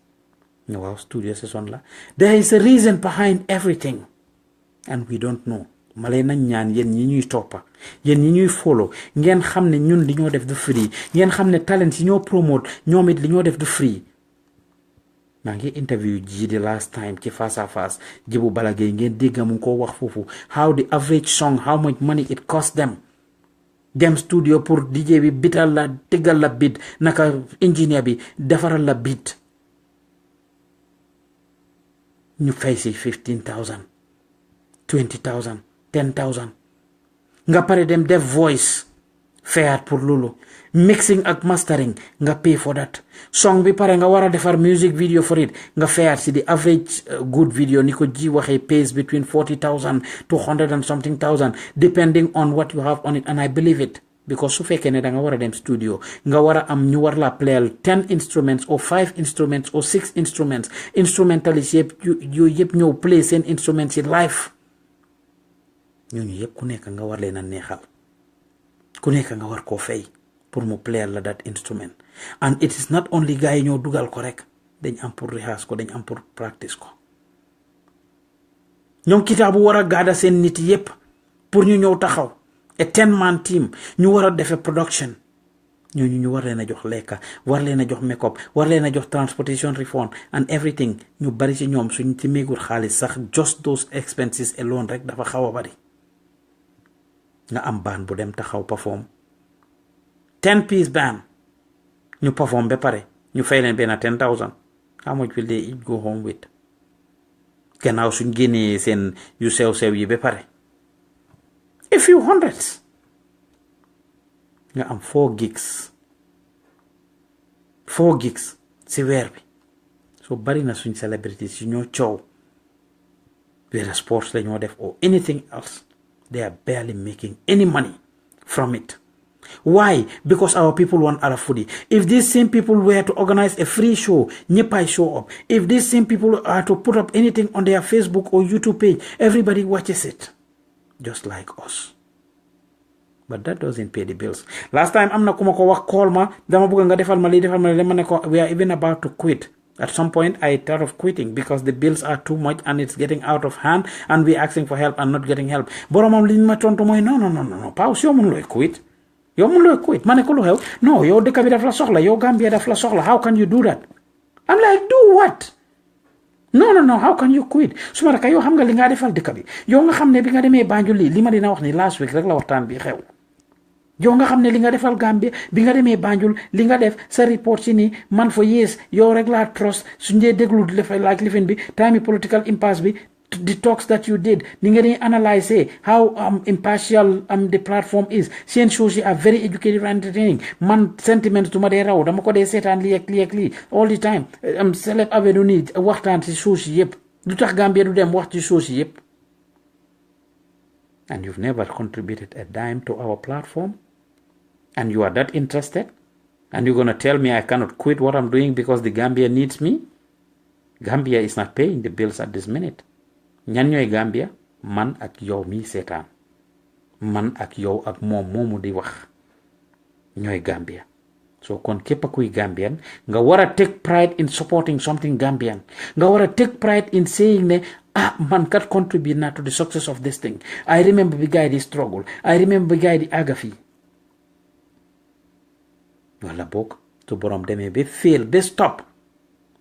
ne waaw studio session la. There is a reason behind everything and we don't know. ma leen nañ ñaan yéen ñi ñuy toppa yéen ñi ñuy follow ngeen xam ne ñun li ñoo def du free ngeen xam ne talent yi ñoo promote ñoom it li ñoo def du free. maa ngi interview ji the last time ci face à face Jibu Balagay ngeen dégg mu ngi ko wax foofu how the average song how much money it cost them. Dem studio pour DJ bi bital la tegal la beat naka engineer bi defaral la beat ñu fay si 15,000 20,000 10,000 nga pare dem def voice fair pour loolu mixing ak mastering nga pay for that song bi pare nga war a defar music video for it nga fair si the average good video ni ko ji waxee pays between 40,000 to 100 and something thousand depending on what you have on it and I believe it because su fekkee ne da nga war a dem studio nga war a am ñu war la playal 10 instruments or 5 instruments or 6 instruments instrumentalist yooyu yëpp ñëw play seen instruments yi live ñooñu yëpp ku nekk nga war leen a neexal ku nekk nga war koo fay pour mu playal la that instrument and it is not only gars yi ñoo dugal ko rek dañ am pour rehearse ko dañ am pour practice ko ñoom kitaabu war a gaada seen nit yëpp pour ñu ñëw taxaw a 10-man team ñu war a defe production ñooñu ñu war leen a jox lekka war leen a jox make-up war leen a jox transportation refund and everything ñu bari ci ñoom suñ ci méegul xaalis sax just those expenses alone rek dafa xaw a bari. nga am band bu dem taxaw perform 10-piece band ñu perform ba pare ñu fay leen benn 10,000 how much will they each go home with gannaaw suñ génnee seen yu sew yi ba pare a few hundreds nga am 4 gigs si weer bi so bari na suñ celebrities yu ñoo coow whether sports lañoo def or anything else, they are barely making any money from it. Why? Because our people want Arab foodie. If these same people were to organize a free show, Nyepai show up. If these same people are to put up anything on their Facebook or YouTube page, everybody watches it. Just like us. But that doesn't pay the bills. Last time, I'm not going to call ma, we are even about to quit. At some point, I thought of quitting because the bills are too much and it's getting out of hand and we're asking for help and not getting help. Boromam lin ma tonto moy no. Pause, yo mun loy quit. Yo mun loy quit. Mané ko lu xew? No, yo dëkk bi daf la soxla, yo Gambia daf la soxla. How can you do that? I'm like, do what? No, how can you quit? Suma raka yo xam nga li nga defal dëkk bi. Yo nga xam ne bi nga demee Banjul li ma dina wax ni last week rek la waxtaan bi xew. Yow nga xam ne li nga defal Gambia bi nga demee Banjul li nga def sa report ci ni man for years yow rek laa trust suñ dee déglu like lifin bi time political impasse bi the talks that you did ni nga dee analyse how impartial the platform is seen shows yi are very educative and entertaining man sentiments du ma dee raw dama ko dee seetaan lii ak lii all the time Celeb Avenue nii waxtaan ci shows yi yëpp lu tax Gambia du dem wax ci shows yi yëpp and you've never contributed a dime to our platform. And you are that interested? And you're going to tell me I cannot quit what I'm doing because the Gambia needs me? Gambia is not paying the bills at this minute. Ñan ñooy Gambia? Man ak yow mi seetaan. Man ak yow ak moom moomu di wax. Ñooy Gambia. So kon képp kuy Gambian, nga war a take pride in supporting something Gambian. Nga war a take pride in saying ne, man kat contribute na to the success of this thing. I remember the guy di struggle. I remember the guy di aga fii. Wala bok to borom demee ba fail ba stop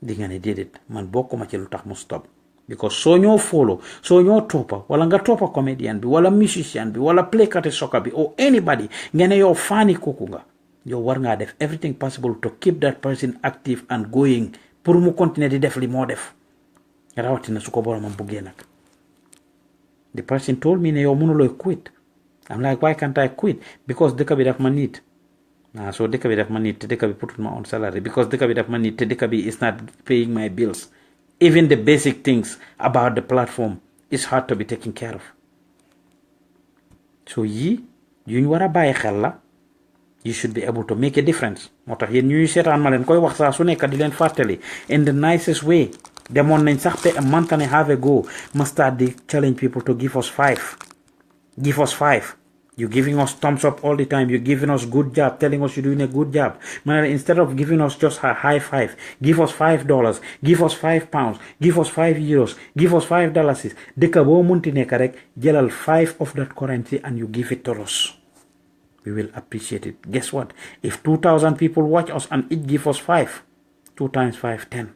di nga ne déedéet man bokkuma ci lu tax mu stop because soo ñoo follow soo ñoo toppa wala nga toppa comedian bi wala musician bi wala playkati soccer bi or anybody nga ne yow faani kooku nga yow war ngaa def everything possible to keep that person active and going pour mu continuer di def li moo def rawatina su ko boromam buggee nag. The person told me ne yow mënuloo quit. I'm like, why can't I quit? Because dëkk bi daf ma need. So dëkk bi daf ma need te dëkk bi putut ma on salary because dëkk bi daf ma need te dëkk bi is not paying my bills. Even the basic things about the platform is hard to be taken care of. So yuñ war a bàyyi xel la. You should be able to make a difference. moo tax yéen ñuy seetaan ma leen koy wax saa su nekk di leen fàttali in the nicest way. Demoon nañ sax te a month and a half ago ma start di challenge people to give us 5. Give us 5. You're giving us thumbs up all the time. You're giving us good job, telling us you're doing a good job. Man, instead of giving us just a high five, give us $5, give us £5, give us €5, give us $5. Deka bo munti neka rek, jëlal 5 of that currency and you give it to us. We will appreciate it. Guess what? If 2,000 people watch us and each give us 5, 2 times 5, 10.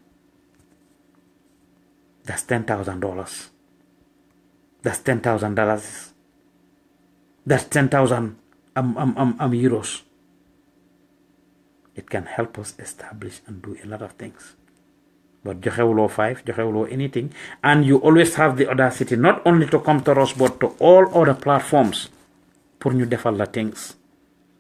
That's $10,000. That's $10,000. That's 10,000 euros. It can help us establish and do a lot of things. But joxewuloo 5, joxewuloo anything. And you always have the audacity not only to come to us but to all other platforms pour ñu defal la things.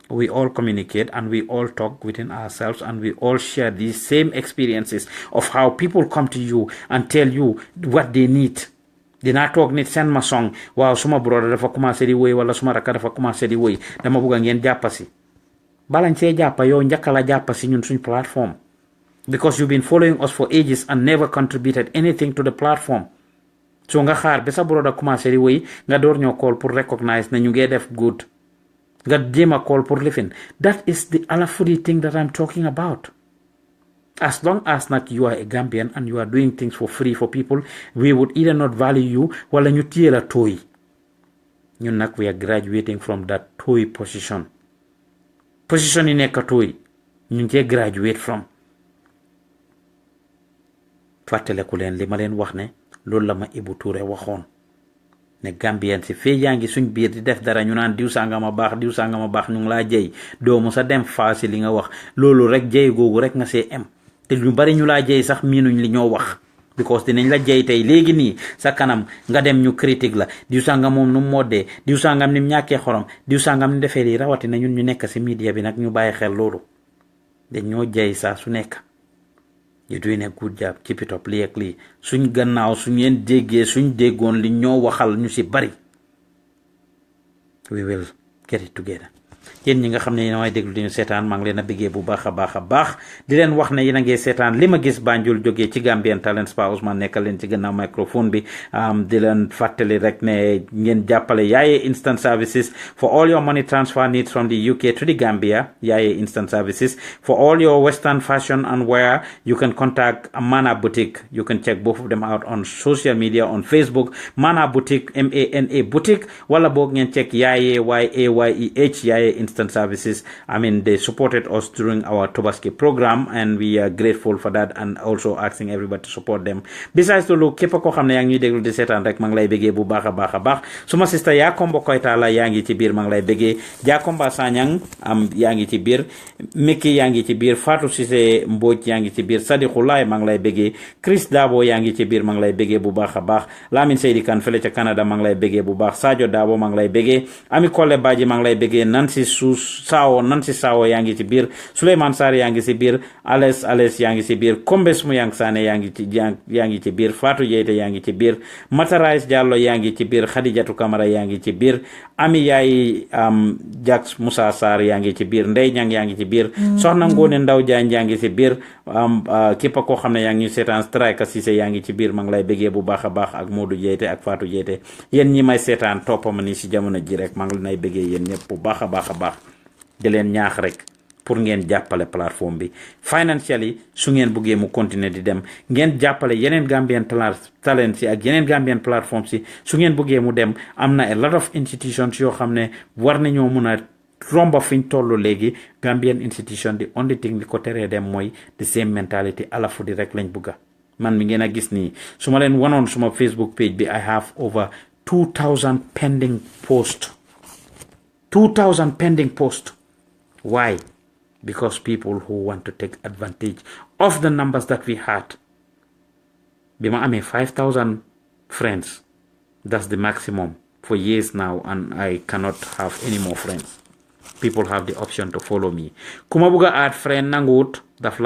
We all communicate and we all talk within ourselves and we all share these same experiences of how people come to you and tell you what they need. Dinaa toog nit seen ma song waaw suma brother dafa commencé di woy wala suma rakka dafa commencé di woy dama bëgg ngeen jàppa si balañ see jàppa yow njëkka la jàppa si ñun suñ platform because you've been following us for ages and never contributed anything to the platform so nga xaar ba sa brother commencé di woy nga door ñoo call pour recognize na ñu ngee def good nga jéem a call pour lifin. That is the Alafudi thing that I'm talking about. As long as not you are a Gambian and you are doing things for free for people, we would either not value you wala ñu téye la toy. Ñun nag we are graduating from that toy position. Position yi nekk toy ñu ngi graduate from. Fàttaleku leen li ma leen wax ne loolu la ma Ibu Touré waxoon ne Gambian si fee yaa ngi suñ biir di def dara ñu naan diw sangama baax ñu ngi laa jëy doomu sa dem faasi li nga wax loolu rek jëy googu rek nga see em te ñu bari ñu laa jëy sax miinuñ li ñoo wax because dinañ la jëy tey léegi nii sa kanam nga dem ñu critique la diw sangam moom nu mu moddee diw sangam ni mu ñàkkee xorom diw sangam ni defee lii rawatina ñun ñu nekk si media bi nag ñu bàyyi xel loolu dañ ñoo jëy saa su nekk you're doing a good job, keep it up. Lii ak lii suñ gannaaw suñ leen déggee suñ déggoon li ñoo waxal ñu si bari, we will get it together. yéen ñi nga xam ne yéen a déglu di ñu seetaan maa ngi leen a bëggee bu baax a baax di leen wax ne yéen a ngi seetaan li ma gis Banjul jógee ci Gambian Talents Pa Ousman nekkal leen ci gannaaw microphone bi di leen fàttali rek ne ngeen jàppale Yaye Instant Services for all your money transfer needs from the UK to the Gambia. Yaye Instant Services for all your Western fashion and wear. You can contact Mana Boutique. You can check both of them out on social media on Facebook, Mana Boutique, MANA Boutique, wala boog ngeen check Yaye YAYEH Yaye Instant Services. I mean, they supported us during our Tobaski program and we are grateful for that, and also asking everybody to support them. Besides to look, képp koo xam ne yaa ngi ñuy déglu di seetaan rek maa ngi lay bëggee bu baax a baax suma sister Yakombo Koita la yaa ngi ci biir maa ngi lay bëggee, Jakomba Sanyang yaa ngi ci biir, Miki yaa ngi ci biir, Fatou Cissé Mbodj yaa ngi ci biir, Sadikou Laye maa ngi lay bëggee, Chris Dabo yaa ngi ci biir maa ngi lay bëggee bu baax a baax, Lamine Seydi Kane fële ca Canada maa ngi lay bëggee bu baax, Sadio Dabo maa ngi lay bëggee, Ami Kole Badji maa ngi lay bëggee, Nancy Sawo yaa ngi ci biir, Souleymane Sarr yaa ngi ci biir, Ales yaa ngi ci biir, Kombes mu yang Sané yaa ngi ci biir, Fatou Jeite yaa ngi ci biir, Matarais Diallo yaa ngi ci biir, Khadijatou Camara yaa ngi ci biir, Ami Yaay Jax Moussa Sarr yaa ngi ci biir, Ndey Ñang yaa ngi ci biir, Soxna Ngoone Ndaw Jaañ yaa ngi ci biir, képp koo xam ne yaa ngi seetaan Strike Cissé yaa ngi ci biir maa ngi lay bëggee bu baax a baax, ak Modou Jeite ak Fatou Jeite. yéen ñi may seetaan toppama ni si jamono ji rek maa ngi lay bëggee yéen ñëpp bu baax a baax di leen ñaax rek pour ngeen jàppale plateforme bi financially su ngeen buggee mu continuer di dem, ngeen jàppale yeneen Gambian Talents yi ak yeneen Gambian platforms yi su ngeen buggee mu dem. am na a lot of institutions yoo xam ne war nañoo mun a romba fiñ tollu léegi. Gambian institution di only thing li ko teree dem mooy the same mentality alafu di rek lañ bugga. man mi ngeen a gis nii su ma leen wanoon suma Facebook page bi I have over 2000 pending posts. 2000 pending posts. Why? Because people who want to take advantage of the numbers that we had. Bima ame 5,000 friends. That's the maximum for years now, and I cannot have any more friends. People have the option to follow me. Kumabuga add friend nangut daf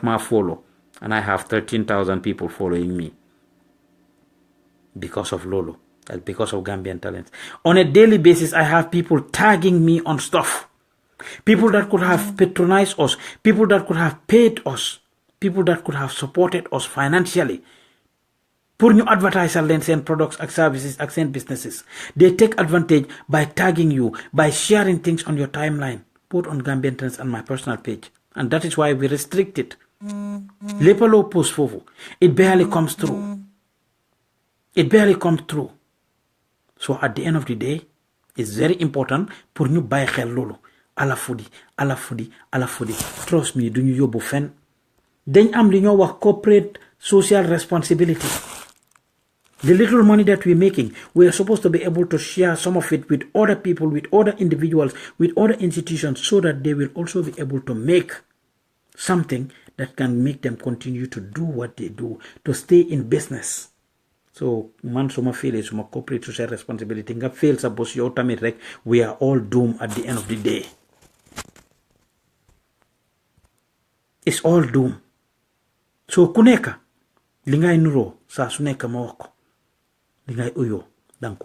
ma follow, and I have 13,000 people following me because of Lolo. That's because of Gambian Talents. On a daily basis, I have people tagging me on stuff. People that could have patronized us, people that could have paid us, people that could have supported us financially. Pour ñu advertise leen seen products and services and seen businesses. They take advantage by tagging you, by sharing things on your timeline, both on Gambian Talents and my personal page. And that is why we restrict it. Lepalo post fofu. It barely comes through. It barely comes through. So at the end of the day, it's very important pour ñu bàyyi xel loolu. ala fudi. Trust me, duñu yóbbu fen. Dañ am li ñoo wax corporate social responsibility. The little money that we're making, we are supposed to be able to share some of it with other people, with other individuals, with other institutions, so that they will also be able to make something that can make them continue to do what they do, to stay in business. So, man suma feel suma corporate social responsibility nga fail sa boss yow tamit rek, we are all doomed at the end of the day. It's all doom. So ku nekk li ngay nuroo saa su nekk ma wax ko li ngay uyoo danga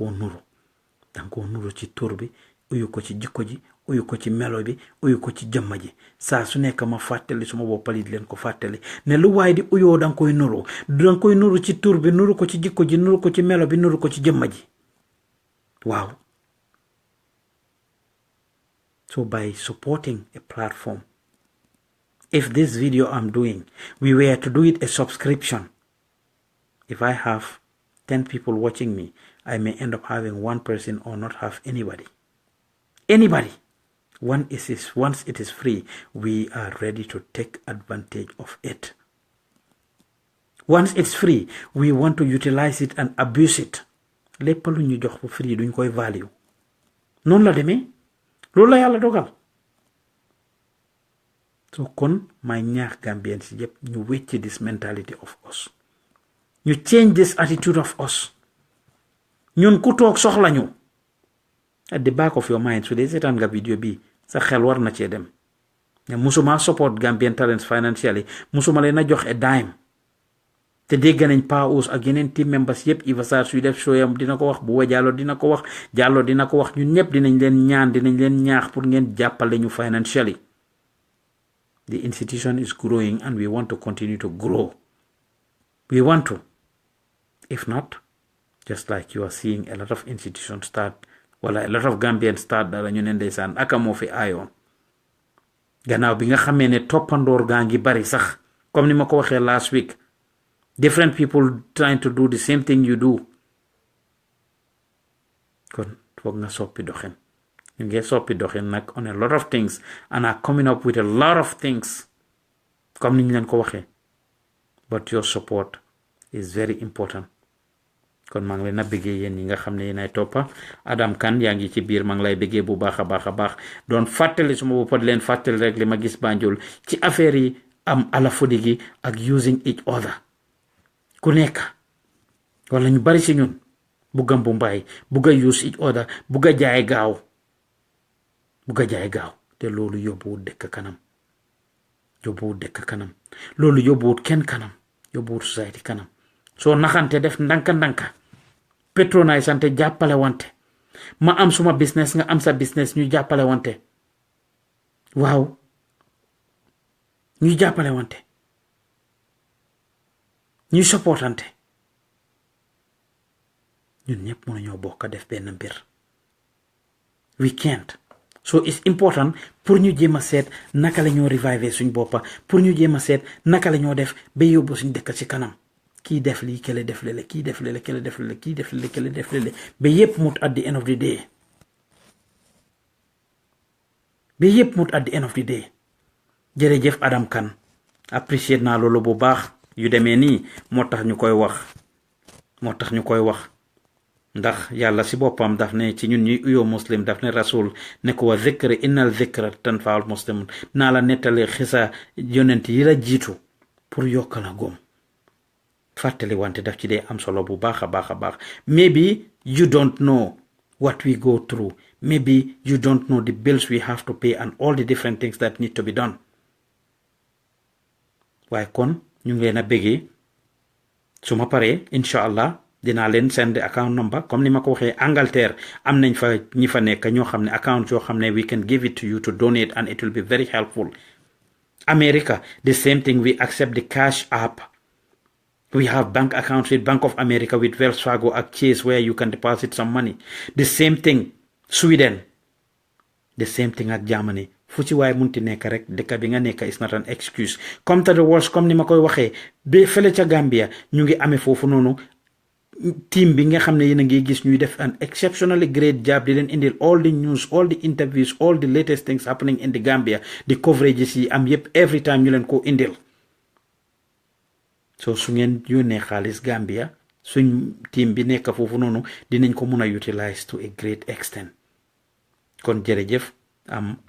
koo nuru ci tur bi, uyu ko ci jikko ji, uyu ko ci melo bi, uyu ko ci jëmma ji. saa su nekk ma fàttali suma boppali di leen ko fàttali ne lu waay di uyoo danga koy nuru ci tur bi, nuru ko ci jikko ji, nuru ko ci melo bi, nuru ko ci jëmma ji. Wow. So by supporting a platform, if this video I'm doing, we were to do it a subscription, if I have 10 people watching me, I may end up having one person or not have anybody. Once it is free, we are ready to take advantage of it. Once it's free, we want to utilize it and abuse it. Lépp lu ñu jox for free duñ koy value. Non la demee, loolu la Yàlla dogal. So kon my ñaax Gambians si yëpp ñu wecc this mentality of us. You change this attitude of us. Ñun ku toog soxla ñu. At the back of your mind, so they seetaan nga video bi sa xel war na cee dem musuma support Gambian talents financially musuma leen a jox a dime te dégg nañ Pa Ous ak yeneen team members yépp Iva Sarr suy def showyam dina ko wax Buuba Jallow dina ko wax Jallow dina ko wax ñun ñëpp dinañ leen ñaan dinañ leen ñaax pour ngeen jàppale ñu financially. The institution is growing and we want to continue to grow. We want to. If not, just like you are seeing a lot of institutions start, well, a lot of Gambians start dara ñu ne ndeysaan aka moo fi aayoon gannaaw bi nga xamee ne toppandoor gaa ngi bari sax comme ni ma ko waxee last week. Different people trying to do the same thing you do. Kon foog nga soppi doxin ñu ngi soppi doxin nag on a lot of things and are coming up with a lot of things comme ni ñu leen ko waxee but your support is very important. Kon maa ngi leen a bëggee yéen ñi nga xam ne yéenay toppa Adam Kane yaa ngi ci biir maa ngi lay bëggee bu baax a baax doon fàttali suma boppa di leen fàttali rek li ma gis Banjul ci affaire yi am alafudi gi ak using each other. Ku nekk wala ñu bari ci ñun bugga bu mbaay bugga use each other bugga jaay gaaw te loolu yóbbuwut dëkk kanam loolu yóbbuwut kenn kanam yóbbuwut society kanam soo naxante def ndanka patronise sante jàppale wante ma am suma business nga am sa business ñu jàppale wante waaw ñu jàppale wante ñu supportante ñun ñëpp mën ñoo bokk def benn mbir we can't so it's important pour ñu jéem a seet naka la ñoo reviver suñ boppa pour ñu jéem a seet naka la ñoo def ba yóbbu suñ dëkk ci kanam kii def lii kele def lele kii def lele kele def lele kii def lele kele def lele ba yépp mut at the end of the day jërëjëf Adam Kane appreciate naa loolu bu baax yu demee nii moo tax ñu koy wax ndax yàlla si boppam daf ne ci ñun ñuy uyoo muslim daf ne rasul ne ko wa zikri innal zikra tanfaul muslimun naa la nettali xisa yonent yi la jiitu pour yokk la góom fàttali wante daf ci dee am solo bu baax a baax maybe you don't know what we go through maybe you don't know the bills we have to pay and all the different things that need to be done waaye kon ñu ngi leen a bëggee su ma paree incha allah dinaa leen send account number comme ni ma ko waxee Angleterre am nañ fa ñi fa nekk ñoo xam ne account yoo xam ne we can give it to you to donate and it will be very helpful. America the same thing, we accept the Cash App. We have bank accounts with Bank of America, with Wells Fargo ak Chase where you can deposit some money. The same thing Sweden, the same thing at Germany. fu ci waay munti nekk rek dëkk bi nga nekk is not an excuse. Come to the worst comme ni ma koy waxee ba fële ca Gambia ñu ngi amee foofu noonu team bi nga xam ne yéen a ngi gis ñuy def an exceptionally great job di leen indil all the news, all the interviews, all the latest things happening in the Gambia, the coverages yi am yépp every time ñu leen ko indil. So su ngeen yónnee xaalis Gambia suñ team bi nekk foofu noonu dinañ ko mun a utilize to a great extent. Kon jërëjëf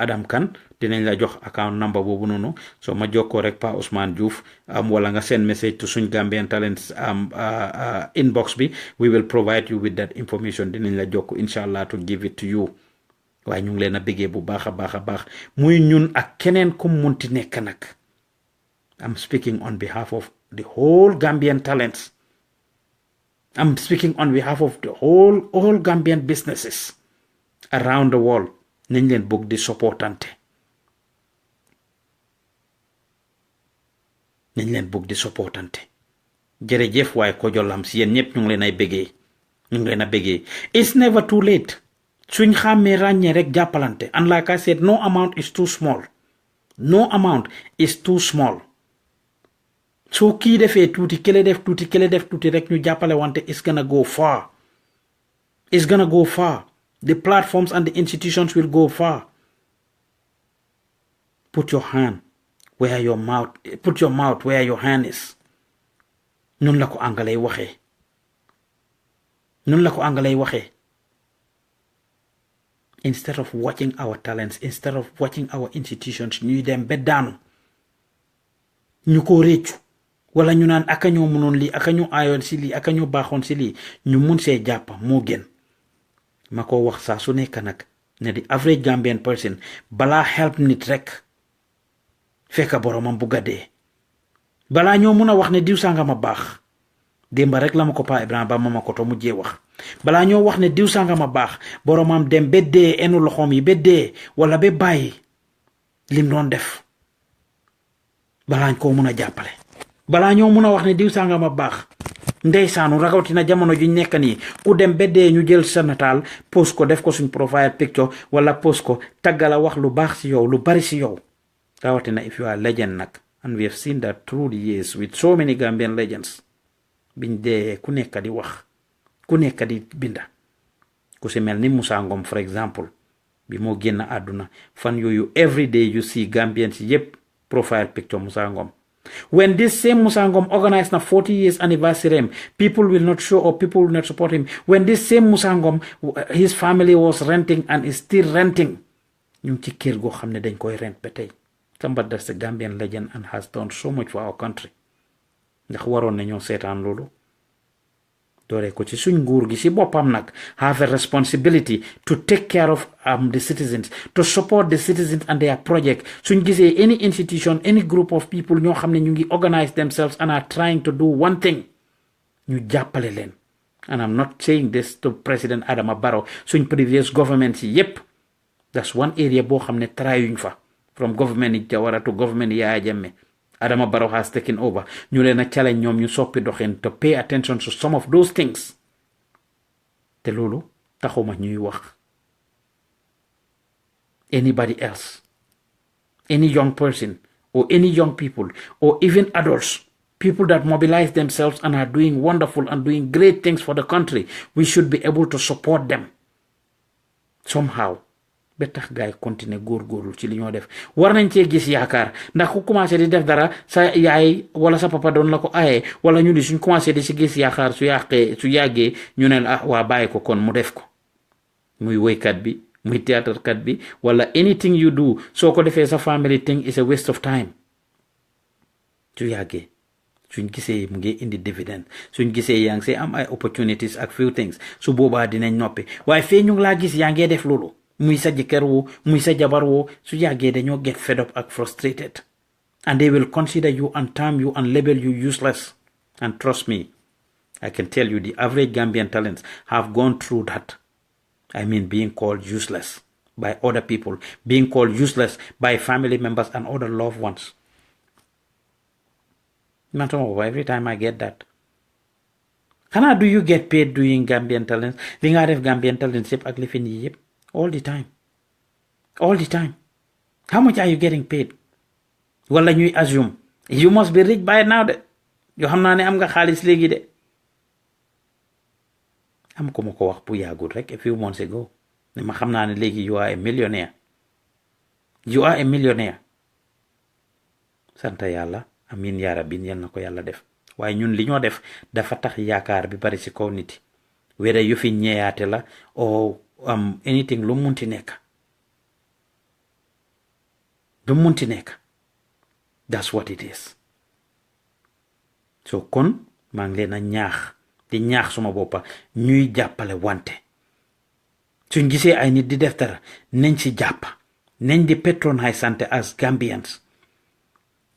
Adam Kane dinañ la jox account number boobu noonu so ma jokkoo rek Pa Ousmane Diouf wala nga send message to suñ Gambian Talents inbox bi, we will provide you with that information. Dinañ la jokko inshallah to give it to you. waaye ñu ngi leen a bëggee bu baax a baax muy ñun ak keneen ku munti nekk nag. I'm speaking on behalf of the whole Gambian Talents. I'm speaking on behalf of the all Gambian businesses around the world. nañ leen bëgg di supportante. nañ leen bëgg di supportante. jërëjëf waaye Kojo Lams yéen ñëpp ñu ngi leen ay bëggee. ñu ngi leen a bëggee. It's never too late. suñ xàmmee ràññee rek jàppalante. And like I said, no amount is too small. No amount is too small. soo kii defee tuuti kële def tuuti rek ñu jàppale wante it's gonna go far. It's gonna go far. The platforms and the institutions will go far. Put your mouth where your hand is. Nun la ko anglais waxee. Instead of watching our talents, instead of watching our institutions, ñuy dem ba daanu. ñu ko réccu. wala ñu naan aka ñoo mënoon lii aka ñu aayoon si lii aka ñu baaxoon si lii ñu mun see jàppa moo gën. ma ko wax saa su nekk nag ne di average Gambian person balaa help nit rek fekk boromam bu gaddee balaa ñoo mun a wax ne diw sangama baax démba rek la ma ko Pa Ibrahima Bah mama ko to mujjee wax balaa ñoo wax ne diw sangama baax boromam dem ba dee enu loxoom yi ba dee wala ba bàyyi lim doon def balaa koo mun a jàppale balaa ñoo mun a wax ne diw sangama baax ndeysaanu rawatina jamono ju nekk nii ku dem ba dee ñu jël sa nataal post ko def ko suñ profile picture wala post ko taggala wax lu baax si yow lu bari si yow rawatina if you are legend nag and we have seen that through the years with so many Gambian legends biñ dee ku nekk di wax ku nekk di binda ku si mel ni Musa Ngum for example bi moo génn àdduna fan yooyu every day you see Gambians yépp profile picture Musa Ngum. When this same Musa Ngum organized na 40 years anniversary, people will not show or people will not support him. When this same Musa Ngum, his family was renting and is still renting, ñu ci kër go xamne dañ koy rent ba tey. Somebody that's a Gambian legend and has done so much for our country. Ndax waroon na ñoo seetaan loolu. Doore ko ci suñ nguur gi ci boppam nag have a responsibility to take care of the citizens, to support the citizens and their project. Suñ gisee any institution, any group of people ñoo xam ne ñu ngi organize themselves and are trying to do one thing, ñu jàppale leen. And I'm not saying this to President Adama Barrow, suñ previous government yi yépp. That's one area boo xam ne tryuñ fa. From government yi Jawara to government Yaya Jammeh. Adama Barrow has taken over. Ñu leen a challenge ñoom ñu soppi doxin to pay attention to some of those things. Te loolu taxuma ñuy wax. Anybody else, any young person or any young people or even adults, people that mobilize themselves and are doing wonderful and doing great things for the country, we should be able to support them somehow. Ba tax gaay continuer góorgóorlu ci li ñoo def war nañ cee gis yaakaar ndax ku commencé di def dara sa yaay wala sa papa doon la ko aye wala ñu di suñ commencé di si gis yaakaar su yàggee ñu ne waa bàyyi ko kon mu def ko muy woykat bi muy théâtre kat bi wala anything you do soo ko defee sa family thing is a waste of time su yàggee suñ gisee mu ngi indi dividend suñ gisee yaa ngi see am ay opportunities ak few things su boobaa dinañ noppi waaye fee ñu ngi laa gis yaa ngee def loolu muy sa jëkkër woo muy sa jabar woo su yàggee dañoo get fed up ak frustrated and they will consider you and term you and label you useless. And trust me, I can tell you the average Gambian talents have gone through that. I mean being called useless by other people, being called useless by family members and other loved ones. Every time I get that. How do you get paid doing Gambian talents? Li nga def Gambian talents yëpp ak li fi nii yëpp. All the time. All the time. How much are you getting paid? Wala ñuy assume. You must be rich by now de. Yo xam naa ne am nga xaalis léegi de. Am ko ma ko wax bu yàggul rek a few months ago. Ne ma xam naa ne léegi you are a millionaire. You are a millionaire. Santa yàlla. Amin yaa rabbi yal na ko yàlla def. Waaye ñun li ñoo def dafa tax yaakaar bi bari ci kaw nit. Whether yu fi ñeeyaate la or anything lu munti nekk. Lu munti nekk. That's what it is. So kon maa ngi leen a ñaax di ñaax suma boppa ñuy jàppale wante suñ gisee ay nit di def dara nañ ci jàpp nañ di patronize sante as Gambians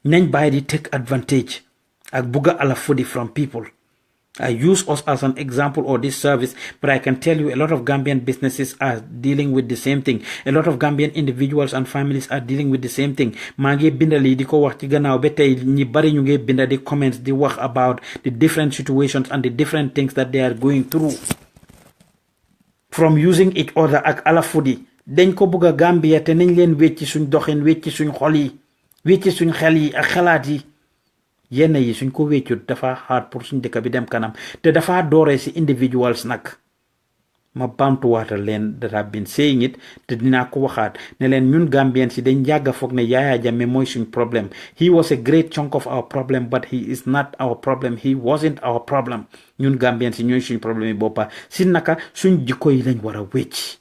nañ bàyyi di take advantage ak bugga ala fodi from people. I use us as an example or this service, but I can tell you a lot of Gambian businesses are dealing with the same thing. A lot of Gambian individuals and families are dealing with the same thing. Maa ngi binda lii di ko wax ci gannaaw ba tey ñi bari ñu ngi binda di comments di wax about the different situations and the different things that they are going through. From using each other ak ala fudi dañ ko bëgg a Gambia te nañ leen wecci suñ doxin wecci suñ xol yi wecci suñ xel yi ak xalaat yi. Yenn yi suñ ko wéccut dafa hard pour suñ dëkk bi dem kanam te dafa dooree si individuals nag ma baamtuwaatal leen that have been saying it te dinaa ko waxaat ne leen ñun Gambians si dañ yàgg foog ne Yaya Jammeh mooy suñ problème. He was a great chunk of our problem but he is not our problem. He wasn't our problem. Ñun Gambians si ñooy suñ problème yi boppa si naka suñ jikko yi lañ war a wécc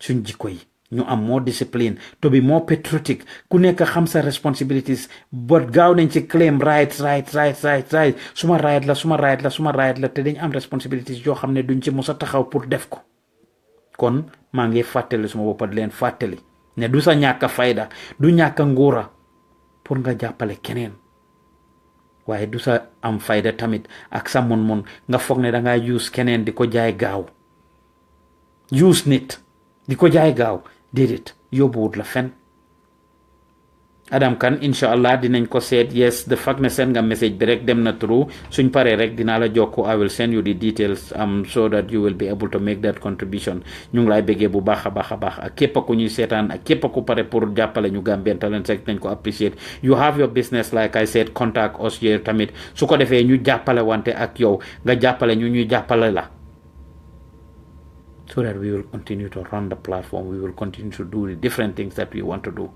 suñ jikko yi ñu am more discipline to be more patriotic ku nekk xam sa responsibilities but gaaw nañ ci claim right suma right la te dañ am responsibilities yoo xam ne duñ ci mos a taxaw pour def ko. Kon maa ngi fàttali suma boppa di leen fàttali ne du sa ñàkk fayda du ñàkk nguura pour nga jàppale keneen waaye du sa am fayda tamit ak sa mun nga foog ne dangaa use keneen di ko jaay gaaw use nit di ko jaay gaaw déedéet yóbbuwut la fen Adam Kane incha allah dinañ ko seet yes the fact ne send nga message bi rek dem na through suñ paree rek dinaa la jokko I will send you the details so that you will be able to make that contribution ñu ngi lay bëggee bu baax a baax ak képp ku ñuy seetaan ak képp ku pare pour jàppale ñu Gambian Talents rek nañ ko appreciate you have your business like I said contact us here tamit su ko defee ñu jàppale wante ak yow nga jàppale ñu ñuy jàppale la so that we will continue to run the platform we will continue to do the different things that we want to do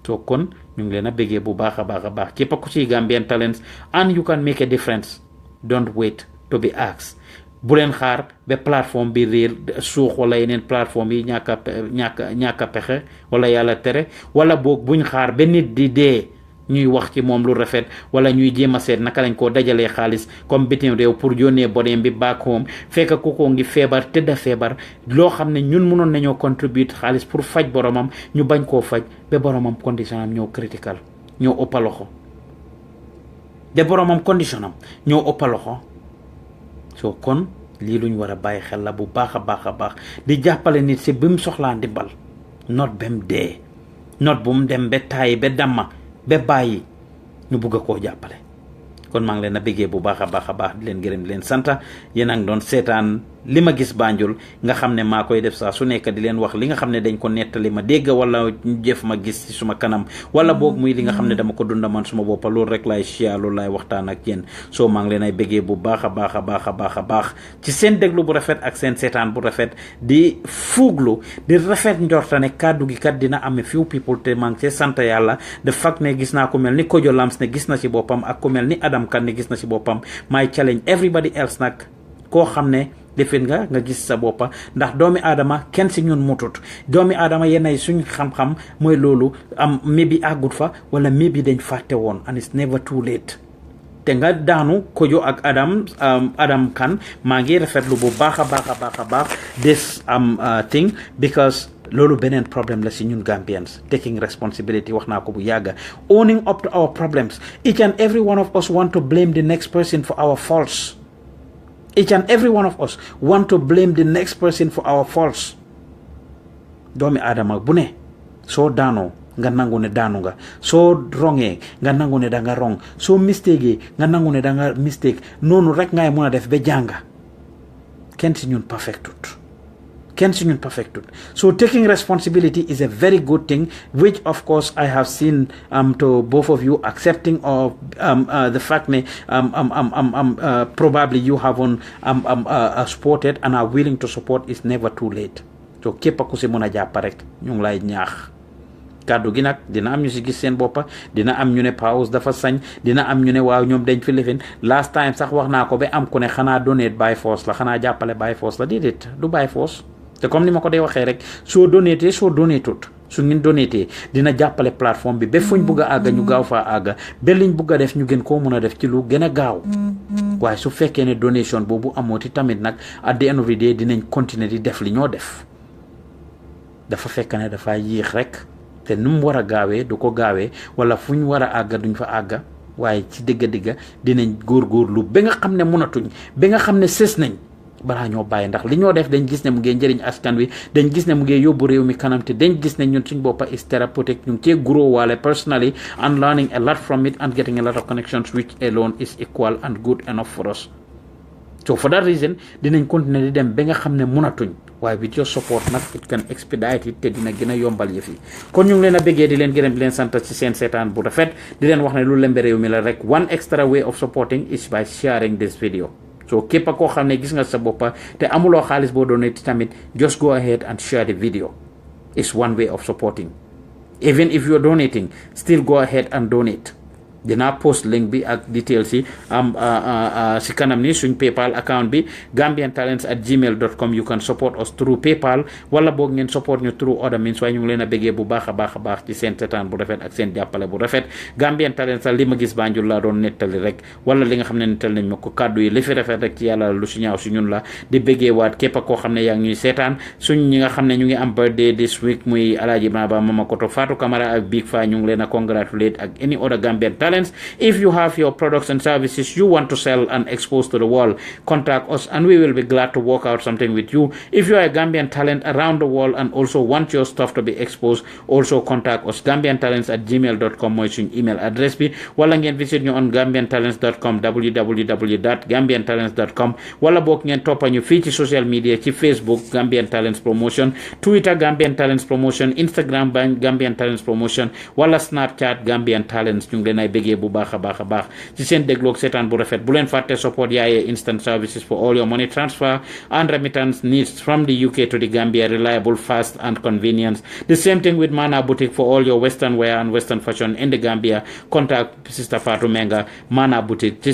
so kon ñu ngi leen a bëggee bu baax a baax képp ku ci Gambian Talents and you can make a difference don't wait to be asked bu leen xaar ba plateforme bi réer suux wala yeneen plateforme yi ñàkk a pexe wala yàlla tere wala boog buñ xaar ba nit di dee ñuy wax ci moom lu rafet wala ñuy jéem a seet naka lañ koo dajalee xaalis comme bitim réew pour yónnee boneem bi back home fekk ku ko ngi feebar tëdda feebar loo xam ne ñun mënoon nañoo contribute xaalis pour faj boromam ñu bañ koo faj ba boromam condition am ñëw critical ñëw ëppa loxo ba boromam condition am ñëw ëppa loxo soo kon lii luñ war a bàyyi xel la bu baax a baax di jàppale nit si bi mu soxlaa ndimbal not ba mu dee not bu mu dem ba tàyyi ba damma ba bàyyi ñu bugg a koo jàppale kon maa ngi leen a bëggee bu baax a baax di leen gërëm di leen santa yéen a ngi doon seetaan li ma gis Banjul nga xam ne maa koy def saa su nekk di leen wax li nga xam ne dañ ko nettali ma dégg wala jëf ma gis ci suma kanam wala boog muy li nga xam ne dama ko dunda man suma boppa loolu rek laay share loolu laay waxtaan ak yéen soo maa ngi leen ay bëggee bu baax a baax ci seen déglu bu rafet ak seen seetaan bu rafet di fuuglu di rafet njorta ne kàddu gi kat dina am few people te maa ngi see sant yàlla de fact ne gis naa ku mel ni Kojo Lams ne gis na ci boppam ak ku mel ni Adam Kane ne gis na ci boppam may challenge everybody else nag koo xam ne defin nga gis sa boppa ndax doomi aadama kenn si ñun mutut doomi aadama yenn suñ xam-xam mooy loolu am maybe àggut fa wala maybe dañ fàtte woon and it's never too late te nga daanu Kojo ak Adam Kane maa ngi rafetlu bu baax a baax this thing because loolu beneen problème la si ñun Gambians taking responsibility wax naa ko bu yàgga owning up to our problems each and every one of us want to blame the next person for our faults each and every one of us want to blame the next person for our faults doomi aadama bu ne soo daanoo nga nangu ne daanu nga soo wrongee nga nangu ne da nga wrong soo mistake nga nangu ne da nga mistake noonu rek ngay mën a def ba jànga kenn si ñun perfectut so taking responsibility is a very good thing which of course I have seen to both of you accepting of the fact that probably you haven't supported and are willing to support is never too late so képp ku si mën a jàpp rek ñu ngi lay ñaax kàddu gi nag dina am ñu si gis seen boppa dina am ñu ne Pawes dafa sañ dina am ñu ne waaw ñoom dañ fi lifin last time sax wax naa ko ba am ku ne xanaa donate by force la xanaa jàppale by force la déedéet du by force te comme ni ma ko dee waxee rek soo donatut su ngeen donatee dina jàppale plateforme bi ba fuñ bugg a àgga ñu gaaw faa àgga ba liñ bugg a def ñu gën koo mun a def ci lu gën a gaaw waaye su fekkee ne donation boobu amooti tamit nag at the end of the day dinañ continuer di def li ñoo def dafa fekk ne dafa yéex rek te nu mu war a gaawee du ko gaawee wala fu ñu war a àgga duñ fa àgga waaye ci dëgg-dëgg dinañ góorgóorlu ba nga xam ne mënatuñ ba nga xam ne sës nañ balaa ñoo bàyyi ndax li ñoo def dañ gis ne mu ngi njëriñ askan wi dañ gis ne mu ngi yóbbu réew mi kanam te dañ gis ne ñun suñ boppa is therapeutic ñu ngi cee grow waale personally and learning a lot from it and getting a lot of connections which alone is equal and good enough for us so for that reason dinañ continuer di dem ba nga xam ne mënatuñ waaye with your support nag it can expedite it te dina gën a yombal yëf yi kon ñu ngi leen a bëggee di leen gërëm di leen sant ci seen seetaan bu rafet di leen wax ne lu lembe réew mi la rek one extra way of supporting is by sharing this video so képp koo xam ne gis nga sa boppa te amuloo xaalis boo donate tamit just go ahead and share the video it's one way of supporting even if you're donating still go ahead and donate dinaa post link bi ak details yi si kanam ni suñ PayPal account bi gambiantalents@gmail.com. You can support us through PayPal wala boog ngeen support ñu through other means waaye ñu ngi leen a bëggee bu baax a baax ci seen setaan bu rafet ak seen jàppale bu rafet. Gambian Talents li ma gis Banjul laa doon nettali rek wala li nga xam ne nettali nañ ma ko kàddu yi li fi rafet rek ci yàlla lu si ñaaw si ñun la di bëggee waat képp koo xam ne yaa ngi ñuy seetaan suñ ñi nga xam ne ñu ngi am birthday this week muy Alaaji Baba Mama Koto Fatou Camara ak Big Fa ñu ngi leen a congratulate ak any other Gambian Talents. If you have your products and services you want to sell and expose to the world, contact us and we will be glad to work out something with you. If you are a Gambian talent around the world and also want your stuff to be exposed, also contact us. gambiantalents@gmail.com mooy suñ email address bi wala ngeen visit ñu on gambiantalents.com www.gambiantalents.com wala boog ngeen toppa ñu fii ci social media ci Facebook Gambian Talents Promotion, Twitter Gambian Talents Promotion, Instagram Gambian Talents Promotion wala Snapchat Gambian Talents. ñu ngi leen ay bëggee bu baax a baax ci seen dégloog seetaan bu rafet bu leen fàtte support Yaye instant services for all your money transfer and remittance needs from the UK to the Gambia, reliable, fast and convenient. The same thing with Mana Boutique for all your western wear and western fashion in the Gambia. Contact Sister Fatou Menga Mana Boutique ci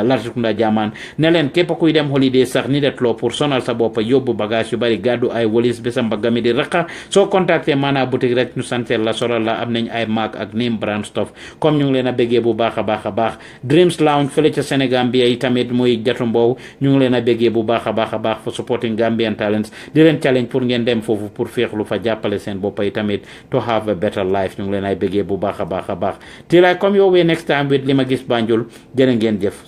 Latrikunda Jaman ne leen képp kuy dem holiday sax ni det loo pour sonal sa bopp yóbbu bagage yu bari gàddu ay walis bésam mbagami di raqa soo contacté Mana Boutique rek ñu santel la solal la am nañ ay marque ak name brand stuff comme ñu ngi leen a bëggee bu baax a baax Dreams Lounge fële ca Sénégal bi ay tamit muy jatu mbow ñu ngi leen a bëggee bu baax a baax for supporting Gambian Talents di leen challenge pour ngeen dem foofu pour féexlu fa jàppale seen bopp yi tamit to have a better life ñu ngi leen ay bëggee bu baax a baax till I come your way next time with li ma gis Banjul jërë ngeen jëf